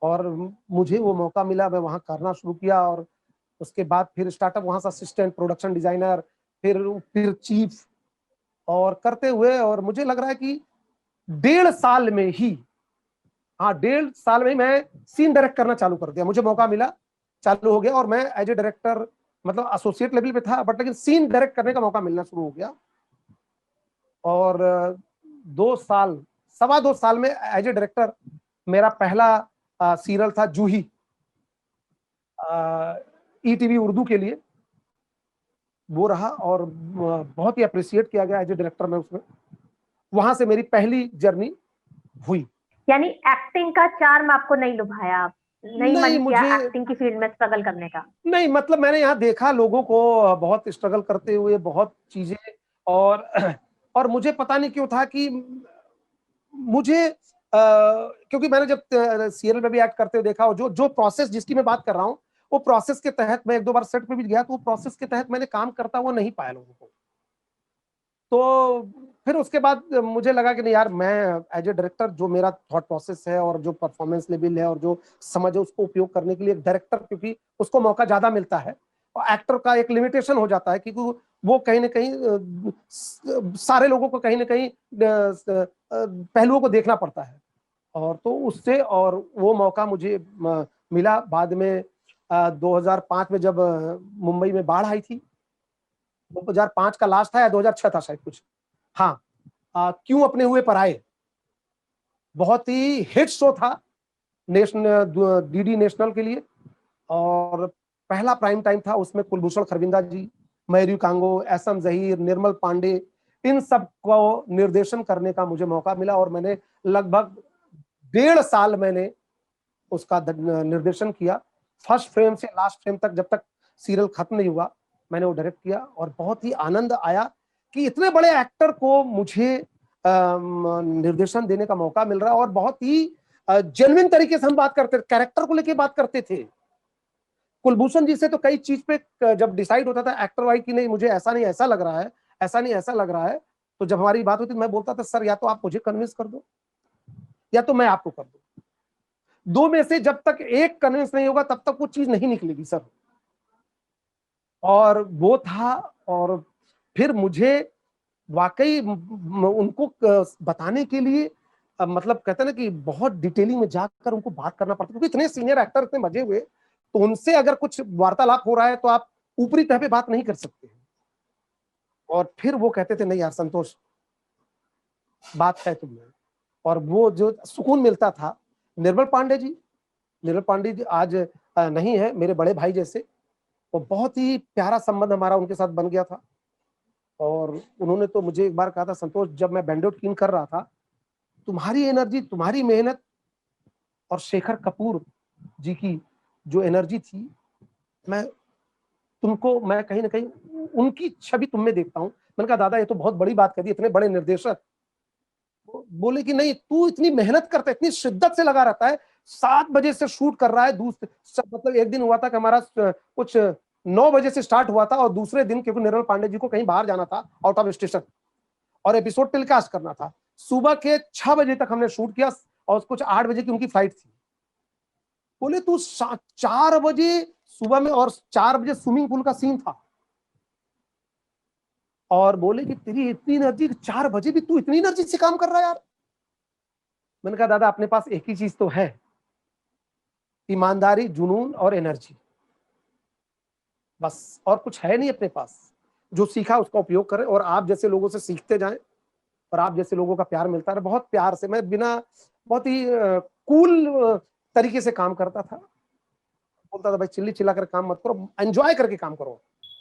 और मुझे वो मौका मिला, मैं वहां करना शुरू किया। और उसके बाद फिर स्टार्टअप, वहां से असिस्टेंट, प्रोडक्शन डिजाइनर, फिर चीफ, और करते हुए, और मुझे लग रहा है कि 1.5 साल में ही, हाँ 1.5 साल में ही मैं सीन डायरेक्ट करना चालू कर दिया। मुझे मौका मिला, चालू हो गया, और मैं एज ए डायरेक्टर मतलब एसोसिएट लेवल पे था, बट लेकिन सीन डायरेक्ट करने का मौका मिलना शुरू हो गया। और 2 साल, 2.25 साल में एज ए डायरेक्टर मेरा पहला सीरियल था जूही, ईटीवी उर्दू के लिए, वो रहा, और बहुत ही अप्रिशिएट किया गया एज ए डायरेक्टर में उसमें। वहां से मेरी पहली जर्नी हुई। यानी एक्टिंग का चार्म आपको नहीं लुभाया, नहीं नहीं मन किया मुझे, एक्टिंग की फील्ड में स्ट्रगल करने का? नहीं मतलब मैंने यहाँ देखा लोगों को बहुत स्ट्रगल करते हुए, बहुत चीजें, और और मुझे पता नहीं क्यों था कि मुझे क्योंकि मैंने जब सीरियल में भी एक्ट करते हुए देखा, और जो जो प्रोसेस जिसकी मैं बात कर रहा हूँ, वो प्रोसेस के तहत मैं 1-2 बार सेट पे भी गया, तो वो प्रोसेस के तहत मैंने काम करता हुआ नहीं पाया लोगों को। तो फिर उसके बाद मुझे लगा कि नहीं यार, मैं एज ए डायरेक्टर जो मेरा थॉट प्रोसेस है और जो परफॉर्मेंस लेवल है और जो समझ है, उसको उपयोग करने के लिए एक डायरेक्टर, क्योंकि उसको मौका ज्यादा मिलता है, और एक्टर का एक लिमिटेशन हो जाता है, क्योंकि वो कहीं ना कहीं सारे लोगों को कहीं ना कहीं पहलुओं को देखना पड़ता है। और तो उससे, और वो मौका मुझे मिला बाद में 2005 में, जब मुंबई में बाढ़ आई थी। 2005 का लास्ट था या 2006 था शायद कुछ, हाँ। क्यों अपने हुए पराये, बहुत ही हिट शो था नेशनल, डीडी नेशनल के लिए, और पहला प्राइम टाइम था। उसमें कुलभूषण खरविंदा जी, मयूरी कांगो, एसएम जहीर, निर्मल पांडे, इन सब को निर्देशन करने का मुझे मौका मिला, और मैंने लगभग 1.5 साल मैंने उसका निर्देशन किया, फर्स्ट फ्रेम से लास्ट फ्रेम तक, जब तक सीरियल खत्म नहीं हुआ मैंने वो डायरेक्ट किया। और बहुत ही आनंद आया कि इतने बड़े एक्टर को मुझे निर्देशन देने का मौका मिल रहा है, और बहुत ही जेन्युइन तरीके से हम बात करते, कैरेक्टर को लेके बात करते थे। कुलभूषण जी से तो कई चीज पे जब डिसाइड होता था एक्टर वाइज कि नहीं मुझे ऐसा नहीं ऐसा लग रहा है, ऐसा नहीं ऐसा लग रहा है, तो जब हमारी बात होती मैं बोलता था सर या तो आप मुझे कन्विंस कर दो या तो मैं आपको कर दूं, दो में से जब तक एक कन्विंस नहीं होगा तब तक वो चीज नहीं निकलेगी सर। और वो था, और फिर मुझे वाकई उनको बताने के लिए मतलब कहते हैं ना कि बहुत डिटेलिंग में जाकर उनको बात करना पड़ता, क्योंकि इतने सीनियर एक्टर, इतने मजे हुए, तो उनसे अगर कुछ वार्तालाप हो रहा है तो आप ऊपरी तह पे बात नहीं कर सकते। और फिर वो कहते थे नहीं यार संतोष, बात है तुमने, और वो जो सुकून मिलता था। निर्मल पांडे जी, निर्मल पांडे जी आज नहीं है, मेरे बड़े भाई जैसे, वो बहुत ही प्यारा संबंध हमारा उनके साथ बन गया था। और उन्होंने तो मुझे एक बार कहा था संतोष, जब मैं बैंडोट कीन कर रहा था, तुम्हारी एनर्जी, तुम्हारी मेहनत और शेखर कपूर जी की जो एनर्जी थी, मैं तुमको, मैं कहीं ना कहीं उनकी छवि तुम में देखता हूँ। मैंने कहा दादा ये तो बहुत बड़ी बात कर दी, इतने बड़े निर्देशक। बोले कि नहीं तू इतनी मेहनत करता है, इतनी शिद्दत से लगा रहता है, 7 बजे से शूट कर रहा है, दूसरे मतलब एक दिन हुआ था कि हमारा कुछ 9 बजे से स्टार्ट हुआ था, और दूसरे दिन क्योंकि निर्मल पांडे जी को कहीं बाहर जाना था आउट ऑफ स्टेशन, और एपिसोड टेलीकास्ट करना था, सुबह के 6 बजे तक हमने शूट किया, और कुछ 8 बजे की उनकी फ्लाइट थी। बोले तू 4 बजे सुबह में, और 4 बजे स्विमिंग पूल का सीन था, और बोले कि तेरी इतनी एनर्जी, 4 बजे भी तू इतनी एनर्जी से काम कर रहा है यार। मैंने कहा दादा अपने पास एक ही चीज तो है, ईमानदारी, जुनून और एनर्जी, बस और कुछ है नहीं अपने पास। जो सीखा उसका उपयोग करें, और आप जैसे लोगों से सीखते जाएं, और आप जैसे लोगों का प्यार मिलता है। बहुत प्यार से, मैं बिना, बहुत ही कूल तरीके से काम करता था, बोलता था भाई चिल्ली चिल्ला कर काम मत करो, एंजॉय करके काम करो।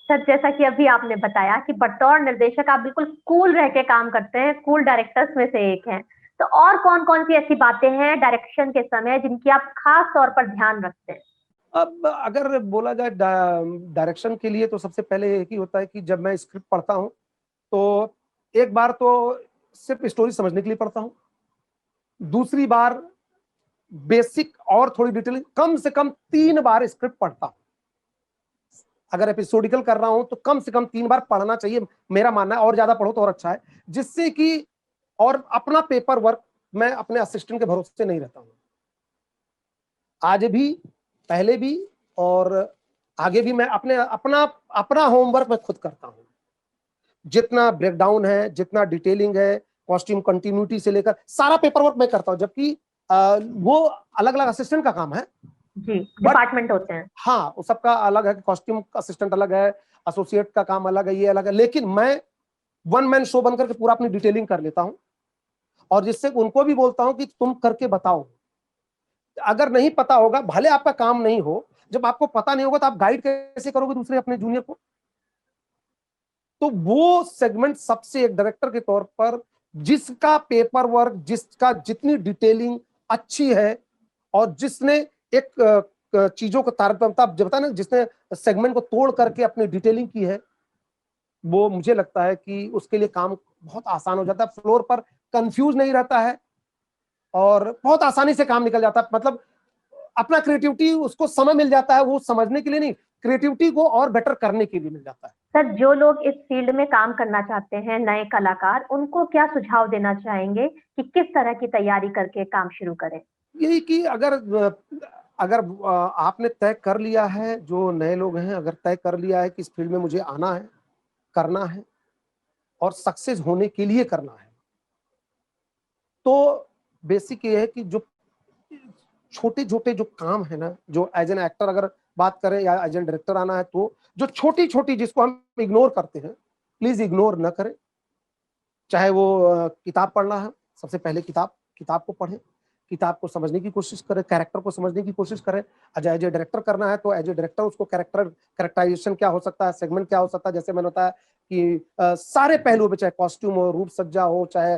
सर जैसा कि अभी आपने बताया कि बतौर निर्देशक आप बिल्कुल कूल रह के काम करते हैं, कूल डायरेक्टर्स में से एक हैं, तो और कौन कौन सी ऐसी बातें हैं डायरेक्शन के समय जिनकी आप खास तौर पर ध्यान रखते हैं? अब अगर बोला जाए डायरेक्शन के लिए, तो सबसे पहले एक ही होता है कि जब मैं स्क्रिप्ट पढ़ता हूँ तो एक बार तो सिर्फ स्टोरी समझने के लिए पढ़ता हूँ, दूसरी बार बेसिक और थोड़ी डिटेलिंग, कम से कम 3 बार स्क्रिप्ट पढ़ता हूँ। अगर एपिसोडिकल कर रहा हूं तो कम से कम 3 बार पढ़ना चाहिए, मेरा मानना है, और ज्यादा पढ़ो तो और अच्छा है, जिससे कि, और अपना पेपर वर्क मैं अपने असिस्टेंट के भरोसे नहीं रहता हूं, आज भी, पहले भी, और आगे भी मैं अपना अपना होमवर्क मैं खुद करता हूं। जितना ब्रेकडाउन है, जितना डिटेलिंग है, कॉस्ट्यूम कंटिन्यूटी से लेकर सारा पेपर वर्क मैं करता हूँ, जबकि वो अलग अलग असिस्टेंट का काम है जी, डिपार्टमेंट होते हैं। हाँ, वो सबका अलग है, कॉस्ट्यूम असिस्टेंट अलग है, एसोसिएट का काम अलग है, ये अलग है, लेकिन मैं वन मैन शो बनकर के पूरा अपनी डिटेलिंग कर लेता हूं और जिससे उनको भी बोलता हूं कि तुम करके बताओ। अगर नहीं पता होगा, भले आपका काम नहीं हो, जब आपको पता नहीं होगा तो आप गाइड कैसे करोगे दूसरे अपने जूनियर को? तो वो सेगमेंट सबसे एक डायरेक्टर के तौर पर जिसका पेपर वर्क, जिसका जितनी डिटेलिंग अच्छी है और जिसने एक चीजों को तारतम्यता जब बताया ना, जिसने सेगमेंट को तोड़ करके अपनी डिटेलिंग की है, वो मुझे लगता है कि उसके लिए काम बहुत आसान हो जाता है, फ्लोर पर कंफ्यूज नहीं रहता है और बहुत आसानी से काम निकल जाता है। मतलब अपना क्रिएटिविटी उसको समय मिल जाता है, वो समझने के लिए नहीं, क्रिएटिविटी को और बेटर करने के लिए मिल जाता है। सर, जो लोग इस फील्ड में काम करना चाहते हैं, नए कलाकार, उनको क्या सुझाव देना चाहेंगे कि किस तरह की तैयारी करके काम शुरू करें? यही कि अगर आपने तय कर लिया है, जो नए लोग हैं अगर तय कर लिया है कि इस फील्ड में मुझे आना है, करना है और सक्सेस होने के लिए करना है, तो बेसिक ये है कि जो छोटे छोटे जो काम है ना, जो एज एन एक्टर अगर बात करें या एज एन डायरेक्टर आना है, तो जो छोटी छोटी जिसको हम इग्नोर करते हैं, प्लीज इग्नोर न करें। चाहे वो किताब पढ़ना है, सबसे पहले किताब को पढ़ें, किताब को समझने की कोशिश करें, कैरेक्टर को समझने की कोशिश करें। एज ए डायरेक्टर करना है तो एज ए डायरेक्टर उसको कैरेक्टराइजेशन क्या हो सकता है, सेगमेंट क्या हो सकता है, जैसे मैंने बताया कि सारे पहलुओं पे, चाहे कॉस्ट्यूम हो, रूप सज्जा हो, चाहे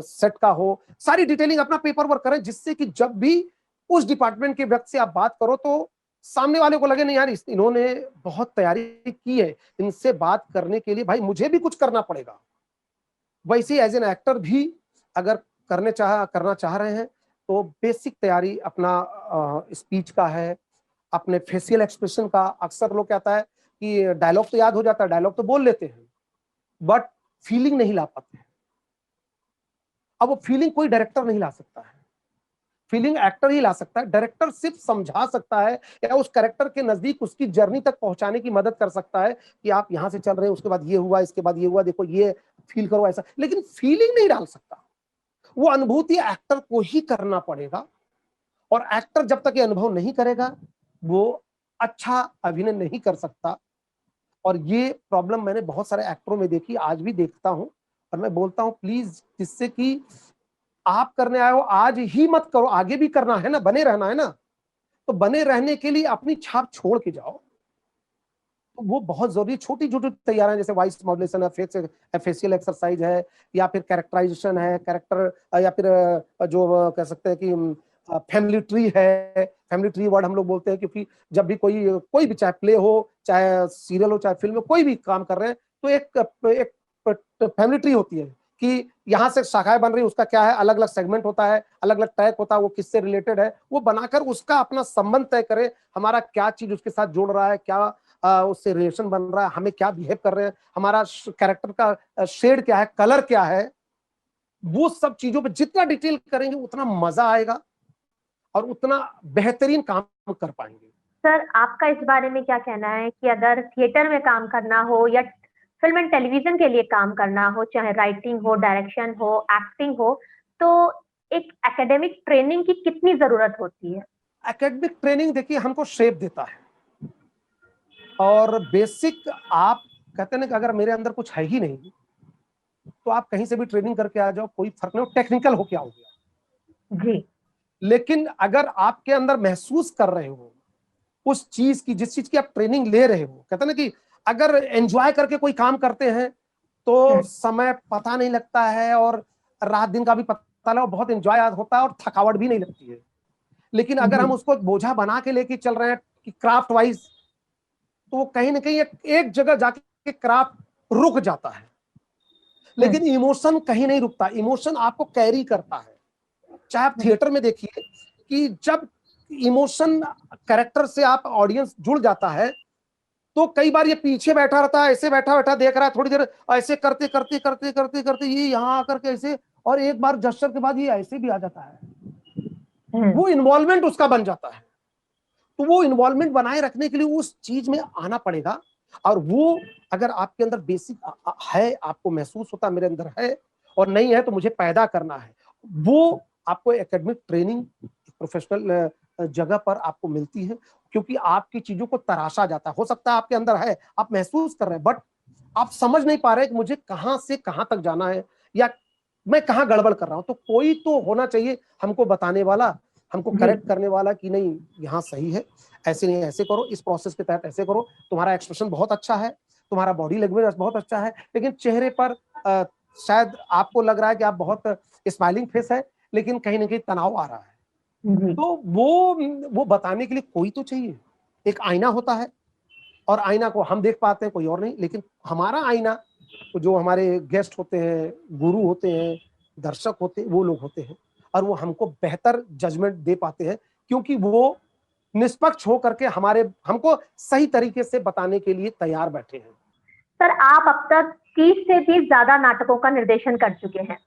सेट का हो, सारी डिटेलिंग अपना पेपर वर्क करें, जिससे कि जब भी उस डिपार्टमेंट के व्यक्ति से आप बात करो तो सामने वाले को लगे नहीं यार इन्होंने बहुत तैयारी की है, इनसे बात करने के लिए भाई मुझे भी कुछ करना पड़ेगा। वैसे एज एन एक्टर भी अगर करना चाह रहे हैं तो बेसिक तैयारी अपना स्पीच का है, अपने फेशियल एक्सप्रेशन का। अक्सर लोग कहता है कि डायलॉग तो याद हो जाता है, डायलॉग तो बोल लेते हैं, बट फीलिंग नहीं ला पाते हैं। अब वो फीलिंग कोई डायरेक्टर नहीं ला सकता है, फीलिंग एक्टर ही ला सकता है। डायरेक्टर सिर्फ समझा सकता है या उस कैरेक्टर के नजदीक उसकी जर्नी तक पहुंचाने की मदद कर सकता है कि आप यहां से चल रहे हैं, उसके बाद ये हुआ, इसके बाद ये हुआ, देखो ये फील करो ऐसा, लेकिन फीलिंग नहीं डाल सकता। वो अनुभूति एक्टर को ही करना पड़ेगा और एक्टर जब तक ये अनुभव नहीं करेगा वो अच्छा अभिनय नहीं कर सकता। और ये प्रॉब्लम मैंने बहुत सारे एक्टरों में देखी, आज भी देखता हूं, और मैं बोलता हूं प्लीज, जिससे कि आप करने आए हो आज ही मत करो, आगे भी करना है ना, बने रहना है ना, तो बने रहने के लिए अपनी छाप छोड़ के जाओ। तो वो बहुत जरूरी, छोटी छोटी तैयारियां जैसे वॉइस मॉड्यूलेशन है, फेशियल एक्सरसाइज है, या फिर कैरेक्टराइजेशन है, कैरेक्टर, या फिर जो कह सकते हैं कि फैमिली ट्री है। फैमिली ट्री वर्ड हम लोग बोलते हैं क्योंकि जब भी कोई भी, चाहे प्ले हो, चाहे सीरियल हो, चाहे फिल्म हो, कोई भी काम कर रहे हैं तो एक फैमिली ट्री होती है कि यहाँ से शाखाएं बन रही, उसका क्या है, अलग अलग सेगमेंट होता है, अलग अलग ट्रैक होता है, वो किससे रिलेटेड है, वो बनाकर उसका अपना संबंध तय करे, हमारा क्या चीज उसके साथ जोड़ रहा है, क्या उससे रिलेशन बन रहा है, हमें क्या बिहेव कर रहे हैं, हमारा कैरेक्टर का शेड क्या है, कलर क्या है। वो सब चीजों पे जितना डिटेल करेंगे उतना मजा आएगा और उतना बेहतरीन काम कर पाएंगे। सर, आपका इस बारे में क्या कहना है कि अगर थिएटर में काम करना हो या फिल्म एंड टेलीविजन के लिए काम करना हो, चाहे राइटिंग हो, डायरेक्शन हो, एक्टिंग हो, तो एक एकेडमिक ट्रेनिंग की कितनी जरूरत होती है? एकेडमिक ट्रेनिंग देखिए हमको शेप देता है, और बेसिक आप कहते हैं ना कि अगर मेरे अंदर कुछ है ही नहीं तो आप कहीं से भी ट्रेनिंग करके आ जाओ, कोई फर्क नहीं, टेक्निकल हो क्या हो गया जी। लेकिन अगर आपके अंदर महसूस कर रहे हो उस चीज की, जिस चीज की आप ट्रेनिंग ले रहे हो, कहते हैं ना कि अगर एंजॉय करके कोई काम करते हैं तो समय पता नहीं लगता है और रात दिन का भी पता नहीं, बहुत एंजॉय होता है और थकावट भी नहीं लगती है। लेकिन अगर हम उसको बोझा बना के लेके चल रहे हैं कि क्राफ्ट वाइज, तो वो कहीं ना कहीं एक जगह जाके क्राफ्ट रुक जाता है, लेकिन इमोशन कहीं नहीं रुकता, इमोशन आपको कैरी करता है। चाहे आप थिएटर में देखिए कि जब इमोशन कैरेक्टर से आप ऑडियंस जुड़ जाता है तो कई बार ये पीछे बैठा रहता है, ऐसे बैठा बैठा देख रहा है, थोड़ी देर ऐसे करते करते करते करते करते ये यहाँ आकर के ऐसे, और एक बार जस्चर के बाद ये ऐसे भी आ जाता है, वो इन्वॉल्वमेंट उसका बन जाता है। तो वो इन्वॉल्वमेंट बनाए रखने के लिए उस चीज में आना पड़ेगा। और वो अगर आपके अंदर बेसिक है, आपको महसूस होता मेरे अंदर है, और नहीं है तो मुझे पैदा करना है, वो आपको एकेडमिक ट्रेनिंग प्रोफेशनल जगह पर आपको मिलती है, क्योंकि आपकी चीजों को तराशा जाता है। हो सकता है आपके अंदर है, आप महसूस कर रहे हैं, बट आप समझ नहीं पा रहे कि मुझे कहां से कहां तक जाना है, या मैं कहां गड़बड़ कर रहा हूं। तो कोई तो होना चाहिए हमको बताने वाला, हमको करेक्ट करने वाला कि नहीं यहाँ सही है, ऐसे नहीं, ऐसे करो, इस प्रोसेस के तहत ऐसे करो, तुम्हारा एक्सप्रेशन बहुत अच्छा है, तुम्हारा बॉडी लैंग्वेज बहुत अच्छा है, लेकिन चेहरे पर शायद आपको लग रहा है कि आप बहुत स्माइलिंग फेस है, लेकिन कहीं ना कहीं तनाव आ रहा है। तो वो बताने के लिए कोई तो चाहिए। एक आईना होता है, और आईना को हम देख पाते हैं, कोई और नहीं, लेकिन हमारा आईना जो हमारे गेस्ट होते हैं, गुरु होते हैं, दर्शक होते हैं, वो लोग होते हैं, और वो हमको बेहतर जजमेंट दे पाते हैं, क्योंकि वो निष्पक्ष होकर के हमको सही तरीके से बताने के लिए तैयार बैठे हैं। सर, आप अब तक 30 से भी ज्यादा नाटकों का निर्देशन कर चुके हैं,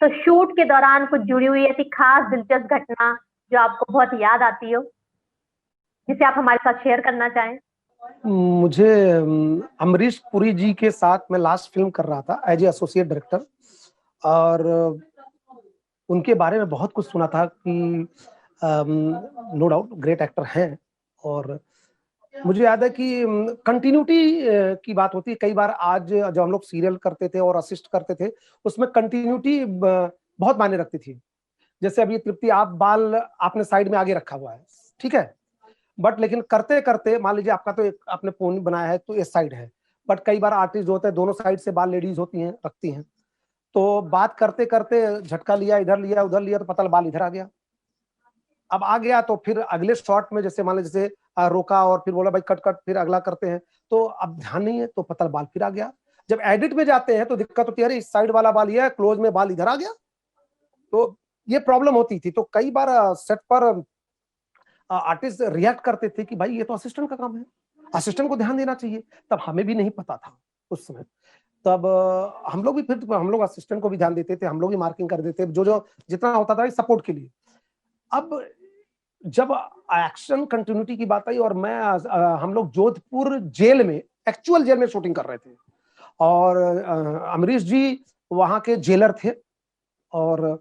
तो शूट के दौरान कुछ जुड़ी हुई ऐसी खास दिलचस्प घटना जो आपको बहुत याद आती हो, जिसे आप हमारे साथ शेयर करना चाहें? मुझे अमरीश पुरी जी के साथ मैं लास्ट फिल्म कर रहा था एज ए एसोसिएट डायरेक्टर, और उनके बारे में बहुत कुछ सुना था कि नो डाउट ग्रेट एक्टर हैं, और मुझे याद है कि कंटिन्यूटी की बात होती है कई बार। आज जब हम लोग सीरियल करते थे और असिस्ट करते थे, उसमें कंटिन्यूटी बहुत मायने रखती थी। जैसे अभी तृप्ति, आप बाल आपने साइड में आगे रखा हुआ है, ठीक है, बट लेकिन करते करते मान लीजिए आपका तो एक आपने पोनी बनाया है तो इस साइड है, बट कई बार आर्टिस्ट जो होते हैं दोनों साइड से बाल लेडीज होती हैं रखती हैं, तो बात करते करते झटका लिया, इधर लिया उधर लिया, तो पता बाल इधर आ गया। अब आ गया तो फिर अगले शॉट में जैसे मान लीजिए जैसे रोका और फिर बोला भाई कट कट, फिर अगला करते हैं, तो अब ध्यान नहीं है तो पता बाल फिर आ गया। जब एडिट में जाते हैं तो दिक्कत होती है, अरे इस साइड वाला बाल ये है, क्लोज में बाल इधर आ गया, तो ये प्रॉब्लम होती थी। तो कई बार सेट पर आर्टिस्ट रिएक्ट करते थे कि भाई ये तो असिस्टेंट का काम है, असिस्टेंट को ध्यान देना चाहिए। तब हमें भी नहीं पता था उस समय, तब हम लोग असिस्टेंट को भी ध्यान देते थे, हम लोग भी मार्किंग कर देते, जो जो जितना होता था सपोर्ट के लिए। अब जब एक्शन कंटिन्यूटी की बात आई, और मैं हम लोग जोधपुर जेल में, एक्चुअल जेल में शूटिंग कर रहे थे, और अमरीश जी वहां के जेलर थे, और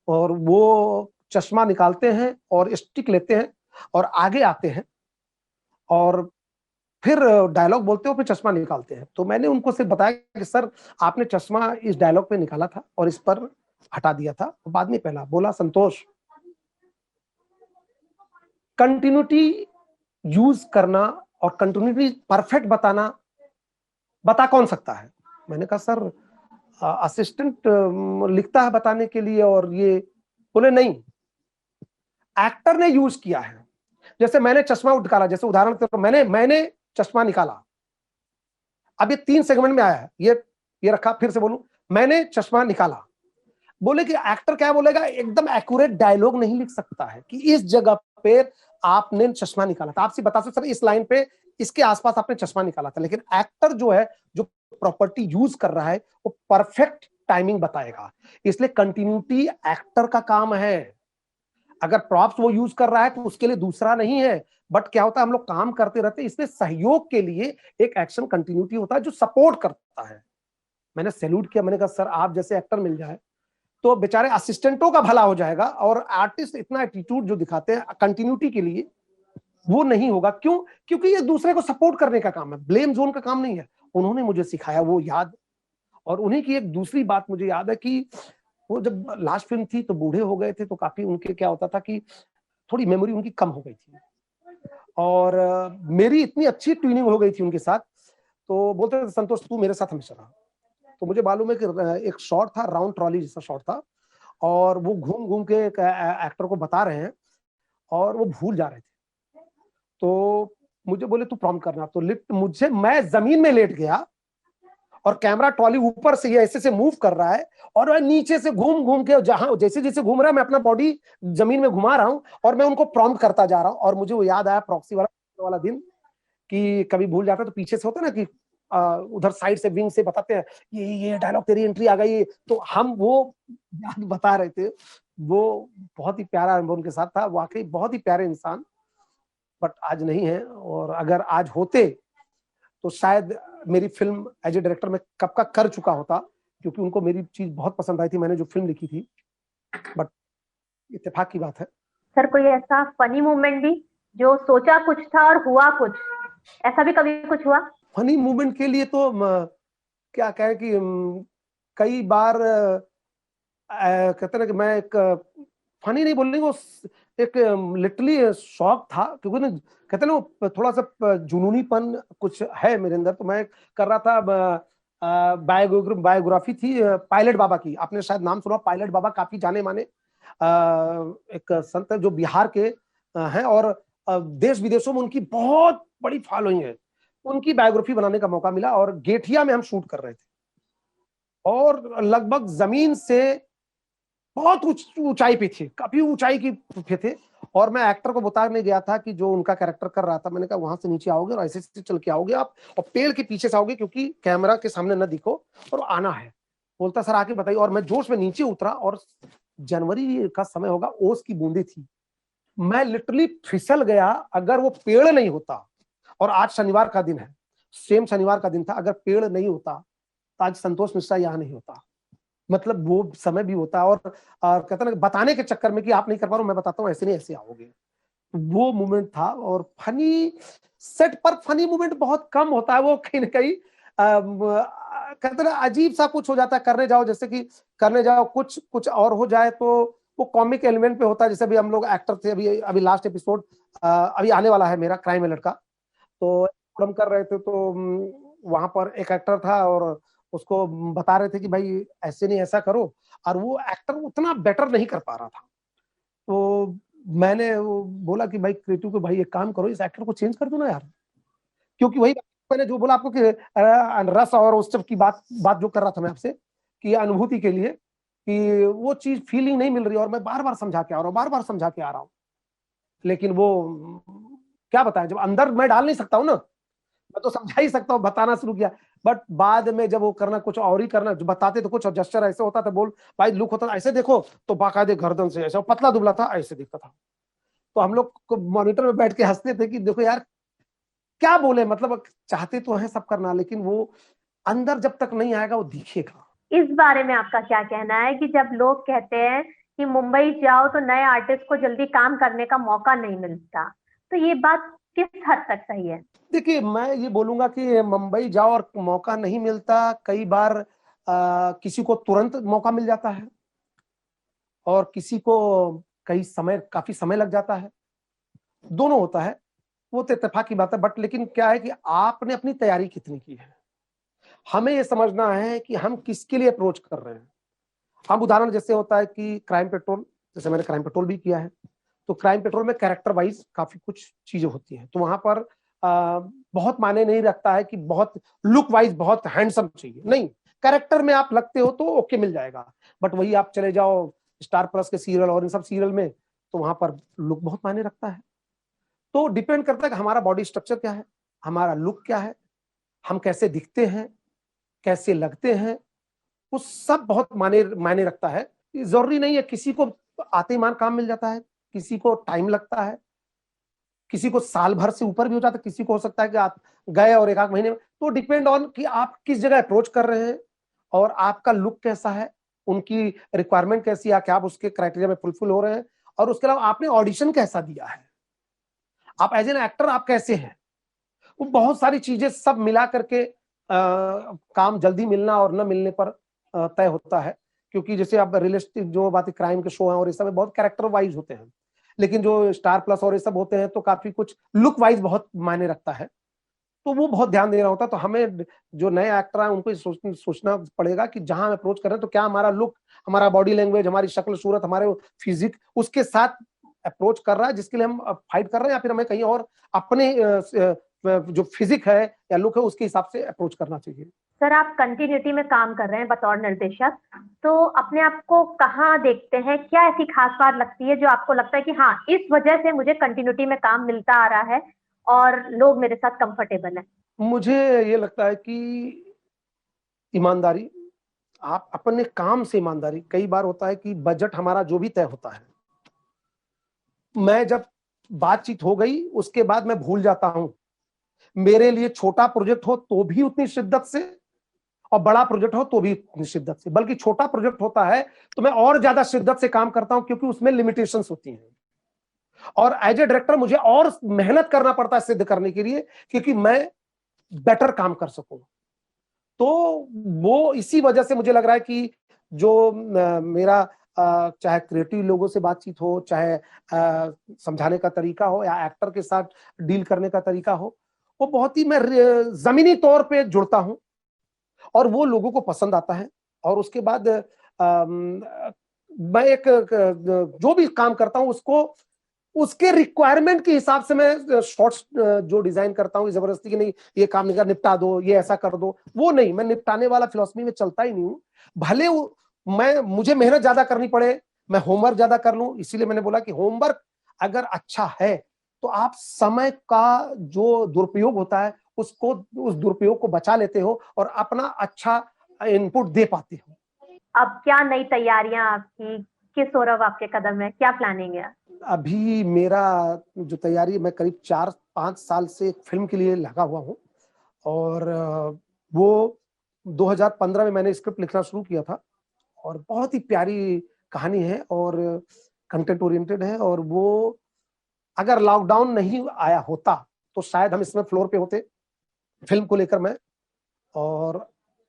वो चश्मा निकालते हैं और स्टिक लेते हैं और आगे आते हैं, और फिर डायलॉग बोलते हो, फिर चश्मा निकालते हैं। तो मैंने उनको सिर्फ बताया कि सर आपने चश्मा इस डायलॉग पे निकाला था और इस पर हटा दिया था। तो बाद में पहला बोला, संतोष, कंटिन्यूटी यूज करना और कंटिन्यूटी परफेक्ट बताना बता कौन सकता है। मैंने कहा सर असिस्टेंट लिखता है बताने के लिए, और ये बोले नहीं, एक्टर ने यूज किया है। जैसे मैंने चश्मा निकाला, जैसे उदाहरण के तौर मैंने चश्मा निकाला, अब ये 3 सेगमेंट में आया है, ये रखा, फिर से बोलूं, मैंने चश्मा निकाला। बोले कि एक्टर क्या बोलेगा, एकदम एक्यूरेट डायलॉग नहीं लिख सकता है कि इस जगह पे आपने चश्मा निकाला था। आपसे बता सकते सर इस लाइन पे इसके आसपास आपने चश्मा निकाला था, लेकिन एक्टर जो है, जो प्रॉपर्टी यूज कर रहा है, वो परफेक्ट टाइमिंग बताएगा। इसलिए कंटिन्यूटी एक्टर का काम है। अगर प्रॉप्स वो यूज कर रहा है तो उसके लिए दूसरा नहीं है, बट क्या होता है हम लोग काम करते रहते हैं, इसलिए सहयोग के लिए एक एक्शन कंटिन्यूटी होता है जो सपोर्ट करता है। मैंने सैल्यूट किया, मैंने कहा सर आप जैसे एक्टर मिल जाए तो बेचारे असिस्टेंटों का भला हो जाएगा, और आर्टिस्ट इतना एटीट्यूड जो दिखाते हैं कंटिन्यूटी के लिए, वो नहीं होगा। क्यों? क्योंकि ये दूसरे को सपोर्ट करने का काम है, ब्लेम जोन का काम नहीं है। उन्होंने मुझे सिखाया वो याद। और उन्हीं की एक दूसरी बात मुझे याद है कि वो जब लास्ट फिल्म थी तो बूढ़े हो गए थे, तो काफी उनके क्या होता था कि थोड़ी मेमोरी उनकी कम हो गई थी, और मेरी इतनी अच्छी ट्यूनिंग हो गई थी उनके साथ, तो बोलते थे संतोष तू मेरे साथ हमेशा रहा। तो मुझे मालूम है कि एक शॉट था, राउंड ट्रॉली जैसा शॉट था, और वो घूम घूम के एक एक्टर को बता रहे हैं और वो भूल जा रहे थे। तो मुझे बोले तू प्रॉम्प्ट करना, तो मैं जमीन में लेट गया, और कैमरा ट्रॉली ऊपर से ऐसे से मूव कर रहा है, और मैं नीचे से घूम घूम के जहां जैसे जैसे घूम रहा है मैं अपना बॉडी जमीन में घुमा रहा हूं, और मैं उनको प्रॉम्प्ट करता जा रहा हूं। और मुझे वो याद आया प्रॉक्सी वाला दिन, कि कभी भूल जाता है तो पीछे से होता है ना कि उधर साइड से विंग से बताते हैं ये डायलॉग तेरी एंट्री आ गई, तो हम वो याद बता रहे थे। वो बहुत ही प्यारा अनुभव उनके साथ था, वाकई बहुत ही प्यारे इंसान, बट आज नहीं है। और अगर आज होते तो शायद मेरी फिल्म एज ए डायरेक्टर में कब का कर चुका होता, क्योंकि उनको मेरी चीज बहुत पसंद आई थी, मैंने जो फिल्म लिखी थी। बट इत्तेफाक की बात है। सर कोई ऐसा फनी मोमेंट भी जो सोचा कुछ था और हुआ कुछ, ऐसा भी कभी कुछ हुआ? फनी मूवमेंट के लिए तो क्या कहें कि कई बार कहते ना कि मैं एक फनी नहीं बोलने को, एक लिटरली शौक था, क्योंकि ना कहते ना वो थोड़ा सा जुनूनीपन कुछ है मेरे अंदर। तो मैं कर रहा था बायोग्राफी थी पायलट बाबा की, आपने शायद नाम सुना, पायलट बाबा काफी जाने माने एक संत है जो बिहार के हैं, और देश विदेशों में उनकी बहुत बड़ी फॉलोइंग है। उनकी बायोग्राफी बनाने का मौका मिला और गेठिया में हम शूट कर रहे थे, और लगभग जमीन से बहुत ऊंचाई पे थे, काफी ऊंचाई की पे थे। और मैं एक्टर को बताने गया था कि जो उनका कैरेक्टर कर रहा था, मैंने कहा वहां से नीचे आओगे और ऐसे चल के आओगे आप, और पेड़ के पीछे से आओगे क्योंकि कैमरा के सामने न दिखो और आना है। बोलता सर आके बताइए, और मैं जोश में नीचे उतरा, और जनवरी का समय होगा, ओस की बूंदी थी, मैं लिटरली फिसल गया। अगर वो पेड़ नहीं होता, और आज शनिवार का दिन है, सेम शनिवार का दिन था, अगर पेड़ नहीं होता तो आज संतोष मिश्रा यहाँ नहीं होता। मतलब वो समय भी होता है, और कहते ना बताने के चक्कर में कि आप नहीं कर पा रहे हो, मैं बताता हूँ ऐसे नहीं ऐसे आओगे। वो मोमेंट था। और फनी सेट पर फनी मोमेंट बहुत कम होता है, वो कहीं ना कहीं कहते ना अजीब सा कुछ हो जाता है, करने जाओ, जैसे कि करने जाओ कुछ कुछ और हो जाए, तो वो कॉमिक एलिमेंट पे होता है। जैसे अभी हम लोग एक्टर थे, अभी अभी लास्ट एपिसोड अभी आने वाला है मेरा, क्राइम अलर्ट का, तो हम कर रहे थे, तो वहां पर एक एक्टर था और उसको बता रहे थे कि भाई ऐसे नहीं ऐसा करो, और वो एक्टर उतना बेटर नहीं कर पा रहा था। तो मैंने वो बोला कि भाई क्रिएटिव को, भाई एक काम करो, इस एक्टर को चेंज कर दो ना यार, क्योंकि वही मैंने जो बोला आपको कि रस और उस सब की बात जो कर रहा था मैं आपसे, कि अनुभूति के लिए, कि वो चीज फीलिंग नहीं मिल रही, और मैं बार बार समझा के आ रहा हूँ, बार बार समझा के आ रहा हूँ, लेकिन वो क्या बताएं, जब अंदर मैं डाल नहीं सकता हूँ ना, मैं तो समझा ही सकता हूँ, बताना शुरू किया। बट बाद में जब वो करना कुछ और ही करना, जो बताते तो कुछ, और जेस्चर ऐसे होता था, बोल भाई लुक होता था ऐसे, देखो तो बाकायदे गर्दन से ऐसे, पतला दुबला था, ऐसे दिखता था। तो हम लोग को मॉनिटर में बैठ के हंसते थे कि देखो यार क्या बोले, मतलब चाहते तो है सब करना, लेकिन वो अंदर जब तक नहीं आएगा वो दिखेगा। इस बारे में आपका क्या कहना है कि जब लोग कहते हैं कि मुंबई जाओ तो नए आर्टिस्ट को जल्दी काम करने का मौका नहीं मिलता, तो ये बात किस हद तक सही है? देखिए मैं ये बोलूंगा कि मुंबई जाओ और मौका नहीं मिलता, कई बार किसी को तुरंत मौका मिल जाता है, और किसी को काफी समय लग जाता है, दोनों होता है, वो तो इत्तेफाक की बात है। बट लेकिन क्या है कि आपने अपनी तैयारी कितनी की है, हमें ये समझना है कि हम किसके लिए अप्रोच कर रहे हैं। हम उदाहरण जैसे होता है कि क्राइम पेट्रोल, जैसे मैंने क्राइम पेट्रोल भी किया है, तो क्राइम पेट्रोल में कैरेक्टर वाइज काफी कुछ चीजें होती हैं, तो वहां पर बहुत मायने नहीं रखता है कि बहुत लुक वाइज बहुत हैंडसम चाहिए, नहीं, कैरेक्टर में आप लगते हो तो ओके मिल जाएगा। बट वही आप चले जाओ स्टार प्लस के सीरियल और इन सब सीरियल में, तो वहां पर लुक बहुत मायने रखता है। तो डिपेंड करता है कि हमारा बॉडी स्ट्रक्चर क्या है, हमारा लुक क्या है, हम कैसे दिखते हैं, कैसे लगते हैं, वो सब बहुत मायने मायने रखता है। जरूरी नहीं है किसी को आते ही मान काम मिल जाता है, किसी को टाइम लगता है, किसी को साल भर से ऊपर भी हो जाता है, किसी को हो सकता है कि आप गए और एक आध महीने में। तो डिपेंड ऑन कि आप किस जगह अप्रोच कर रहे हैं, और आपका लुक कैसा है, उनकी रिक्वायरमेंट कैसी है, क्या आप उसके क्राइटेरिया में फुलफिल हो रहे हैं, और उसके अलावा आपने ऑडिशन कैसा दिया है, आप एज एन एक्टर आप कैसे हैं, वो बहुत सारी चीजें सब मिला करके काम जल्दी मिलना और न मिलने पर तय होता है। क्योंकि जैसे अब रियलिस्टिक जो बातें क्राइम के शो हैं और ये सब बहुत कैरेक्टर वाइज होते हैं, लेकिन जो स्टार प्लस और ये सब होते हैं तो काफी कुछ लुक वाइज बहुत मायने रखता है, तो वो बहुत ध्यान देना होता है। तो हमें जो नए एक्टर हैं उनको सोचना पड़ेगा कि जहां हम अप्रोच कर रहे हैं तो क्या हमारा लुक, हमारा बॉडी लैंग्वेज, हमारी शक्ल सूरत, हमारे फिजिक उसके साथ अप्रोच कर रहा है जिसके लिए हम फाइट कर रहे हैं, या फिर हमें कहीं और अपने जो फिजिक है या लुक है उसके हिसाब से अप्रोच करना चाहिए। सर आप कंटिन्यूटी में काम कर रहे हैं बतौर निर्देशक, तो अपने आप को कहाँ देखते हैं, क्या ऐसी खास बात लगती है जो आपको लगता है कि हाँ इस वजह से मुझे कंटिन्यूटी में काम मिलता आ रहा है और लोग मेरे साथ कंफर्टेबल है? मुझे ये लगता है कि ईमानदारी, आप अपने काम से ईमानदारी। कई बार होता है कि बजट हमारा जो भी तय होता है, मैं जब बातचीत हो गई उसके बाद मैं भूल जाता हूं मेरे लिए छोटा प्रोजेक्ट हो तो भी उतनी शिद्दत से, और बड़ा प्रोजेक्ट हो तो भी उतनी शिद्दत से। बल्कि छोटा प्रोजेक्ट होता है तो मैं और ज्यादा शिद्दत से काम करता हूं, क्योंकि उसमें लिमिटेशंस होती हैं, और एज ए डायरेक्टर मुझे और मेहनत करना पड़ता है सिद्ध करने के लिए, क्योंकि मैं बेटर काम कर सकूं। तो वो इसी वजह से मुझे लग रहा है कि जो मेरा चाहे क्रिएटिव लोगों से बातचीत हो, चाहे समझाने का तरीका हो, या एक्टर के साथ डील करने का तरीका हो, वो बहुत ही मैं जमीनी तौर पे जुड़ता हूं और वो लोगों को पसंद आता है। और उसके बाद मैं एक जो भी काम करता हूं उसको उसके रिक्वायरमेंट के हिसाब से मैं शॉर्ट्स जो डिजाइन करता हूँ, जबरदस्ती की नहीं ये काम नहीं कर, निपटा दो, ये ऐसा कर दो, वो नहीं। मैं निपटाने वाला फिलॉसफी में चलता ही नहीं हूँ। भले मुझे मेहनत ज्यादा करनी पड़े, मैं होमवर्क ज्यादा कर लूं। इसीलिए मैंने बोला कि होमवर्क अगर अच्छा है तो आप समय का जो दुरुपयोग होता है उसको, उस दुरुपयोग को बचा लेते हो और अपना अच्छा इनपुट दे पाते हो। अब क्या नई तैयारियां आपकी, किस ओर अब आपके कदम है, क्या प्लानिंग है? अभी मेरा जो तैयारी, मैं करीब 4-5 साल से एक फिल्म के लिए लगा हुआ हूँ, और वो 2015 में मैंने स्क्रिप्ट लिखना शुरू किया था, और बहुत ही प्यारी कहानी है और कंटेंट ओरिएंटेड है। और वो अगर लॉकडाउन नहीं आया होता तो शायद हम इसमें फ्लोर पे होते फिल्म को लेकर मैं, और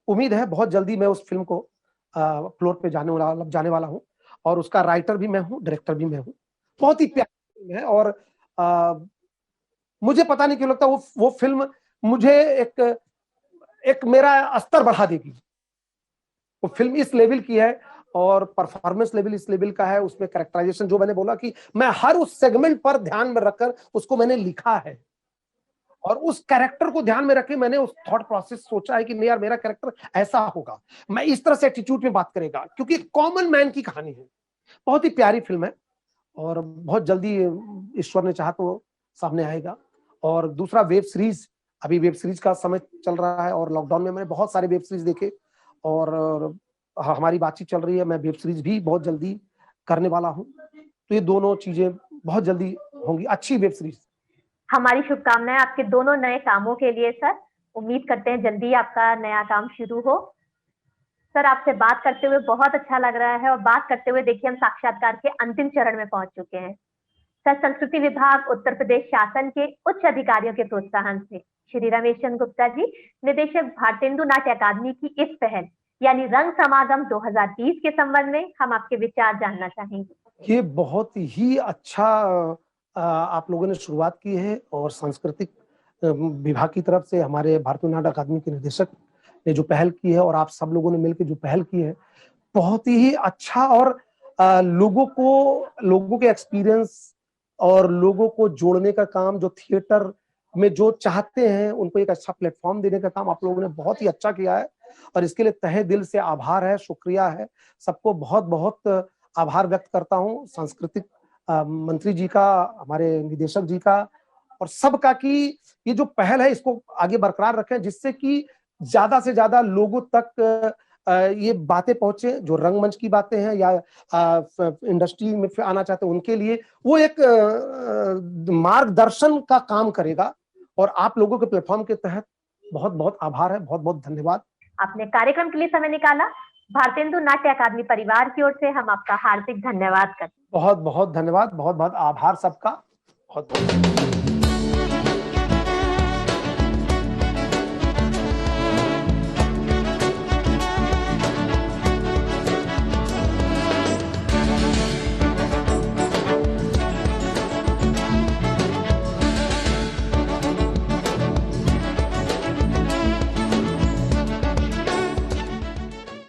उम्मीद है बहुत जल्दी मैं उस फिल्म को फ्लोर पे जाने वाला हूँ, और उसका राइटर भी मैं हूँ, डायरेक्टर भी मैं हूँ। बहुत ही प्यारी फिल्म है, और मुझे पता नहीं क्यों लगता वो फिल्म मुझे एक मेरा स्तर बढ़ा देगी। वो फिल्म इस लेवल की है और परफॉर्मेंस लेवल इस लेवल का है, उसमें कैरेक्टराइजेशन, जो मैंने बोला कि मैं हर उस सेगमेंट पर ध्यान में रखकर उसको मैंने लिखा है, और उस कैरेक्टर को ध्यान में रखे मैंने उस थॉट प्रोसेस सोचा है कि नहीं यार मेरा कैरेक्टर ऐसा होगा, मैं इस तरह से एटीट्यूड में बात करेगा, क्योंकि कॉमन मैन की कहानी है। बहुत ही प्यारी फिल्म है, और बहुत जल्दी ईश्वर ने चाहा तो सामने आएगा। और दूसरा, वेब सीरीज, अभी वेब सीरीज का समय चल रहा है, और लॉकडाउन में मैंने बहुत सारे वेब सीरीज देखे, और हमारी बातचीत चल रही है, मैं वेब सीरीज भी बहुत जल्दी करने वाला हूँ। तो ये दोनों चीजें बहुत जल्दी होंगी, अच्छी वेब सीरीज। हमारी शुभकामनाएं आपके दोनों नए कामों के लिए सर। उम्मीद करते हैं जल्दी आपका नया काम शुरू हो। सर, आपसे बात करते हुए बहुत अच्छा लग रहा है, और बात करते हुए देखिए हम साक्षात्कार के अंतिम चरण में पहुंच चुके हैं। सर, संस्कृति विभाग उत्तर प्रदेश शासन के उच्च अधिकारियों के प्रोत्साहन से श्री रमेश चंद्र गुप्ता जी, निदेशक भारतेंदु नाट्य अकादमी की इस पहल यानी रंग समागम 2020 के संबंध में हम आपके विचार जानना चाहेंगे। ये बहुत ही अच्छा आप लोगों ने शुरुआत की है, और सांस्कृतिक विभाग की तरफ से हमारे भारतीय नाट्य अकादमी के निदेशक ने जो पहल की है, और आप सब लोगों ने मिलकर जो पहल की है, बहुत ही अच्छा। और लोगों के एक्सपीरियंस और लोगों को जोड़ने का काम, जो थिएटर में जो चाहते हैं उनको एक अच्छा प्लेटफॉर्म देने का काम आप लोगों ने बहुत ही अच्छा किया है, और इसके लिए तहे दिल से आभार है, शुक्रिया है। सबको बहुत बहुत आभार व्यक्त करता हूँ, सांस्कृतिक मंत्री जी का, हमारे निदेशक जी का, और सबका, कि ये जो पहल है इसको आगे बरकरार रखें, जिससे कि ज्यादा से ज्यादा लोगों तक ये बातें पहुंचे, जो रंगमंच की बातें हैं या इंडस्ट्री में आना चाहते हैं उनके लिए वो एक मार्गदर्शन का काम करेगा। और आप लोगों के प्लेटफॉर्म के तहत बहुत बहुत आभार है, बहुत बहुत धन्यवाद। आपने कार्यक्रम के लिए समय निकाला, भारतेंदु नाट्य अकादमी परिवार की ओर से हम आपका हार्दिक धन्यवाद करते हैं। बहुत बहुत धन्यवाद, बहुत बहुत आभार सबका, बहुत बहुत।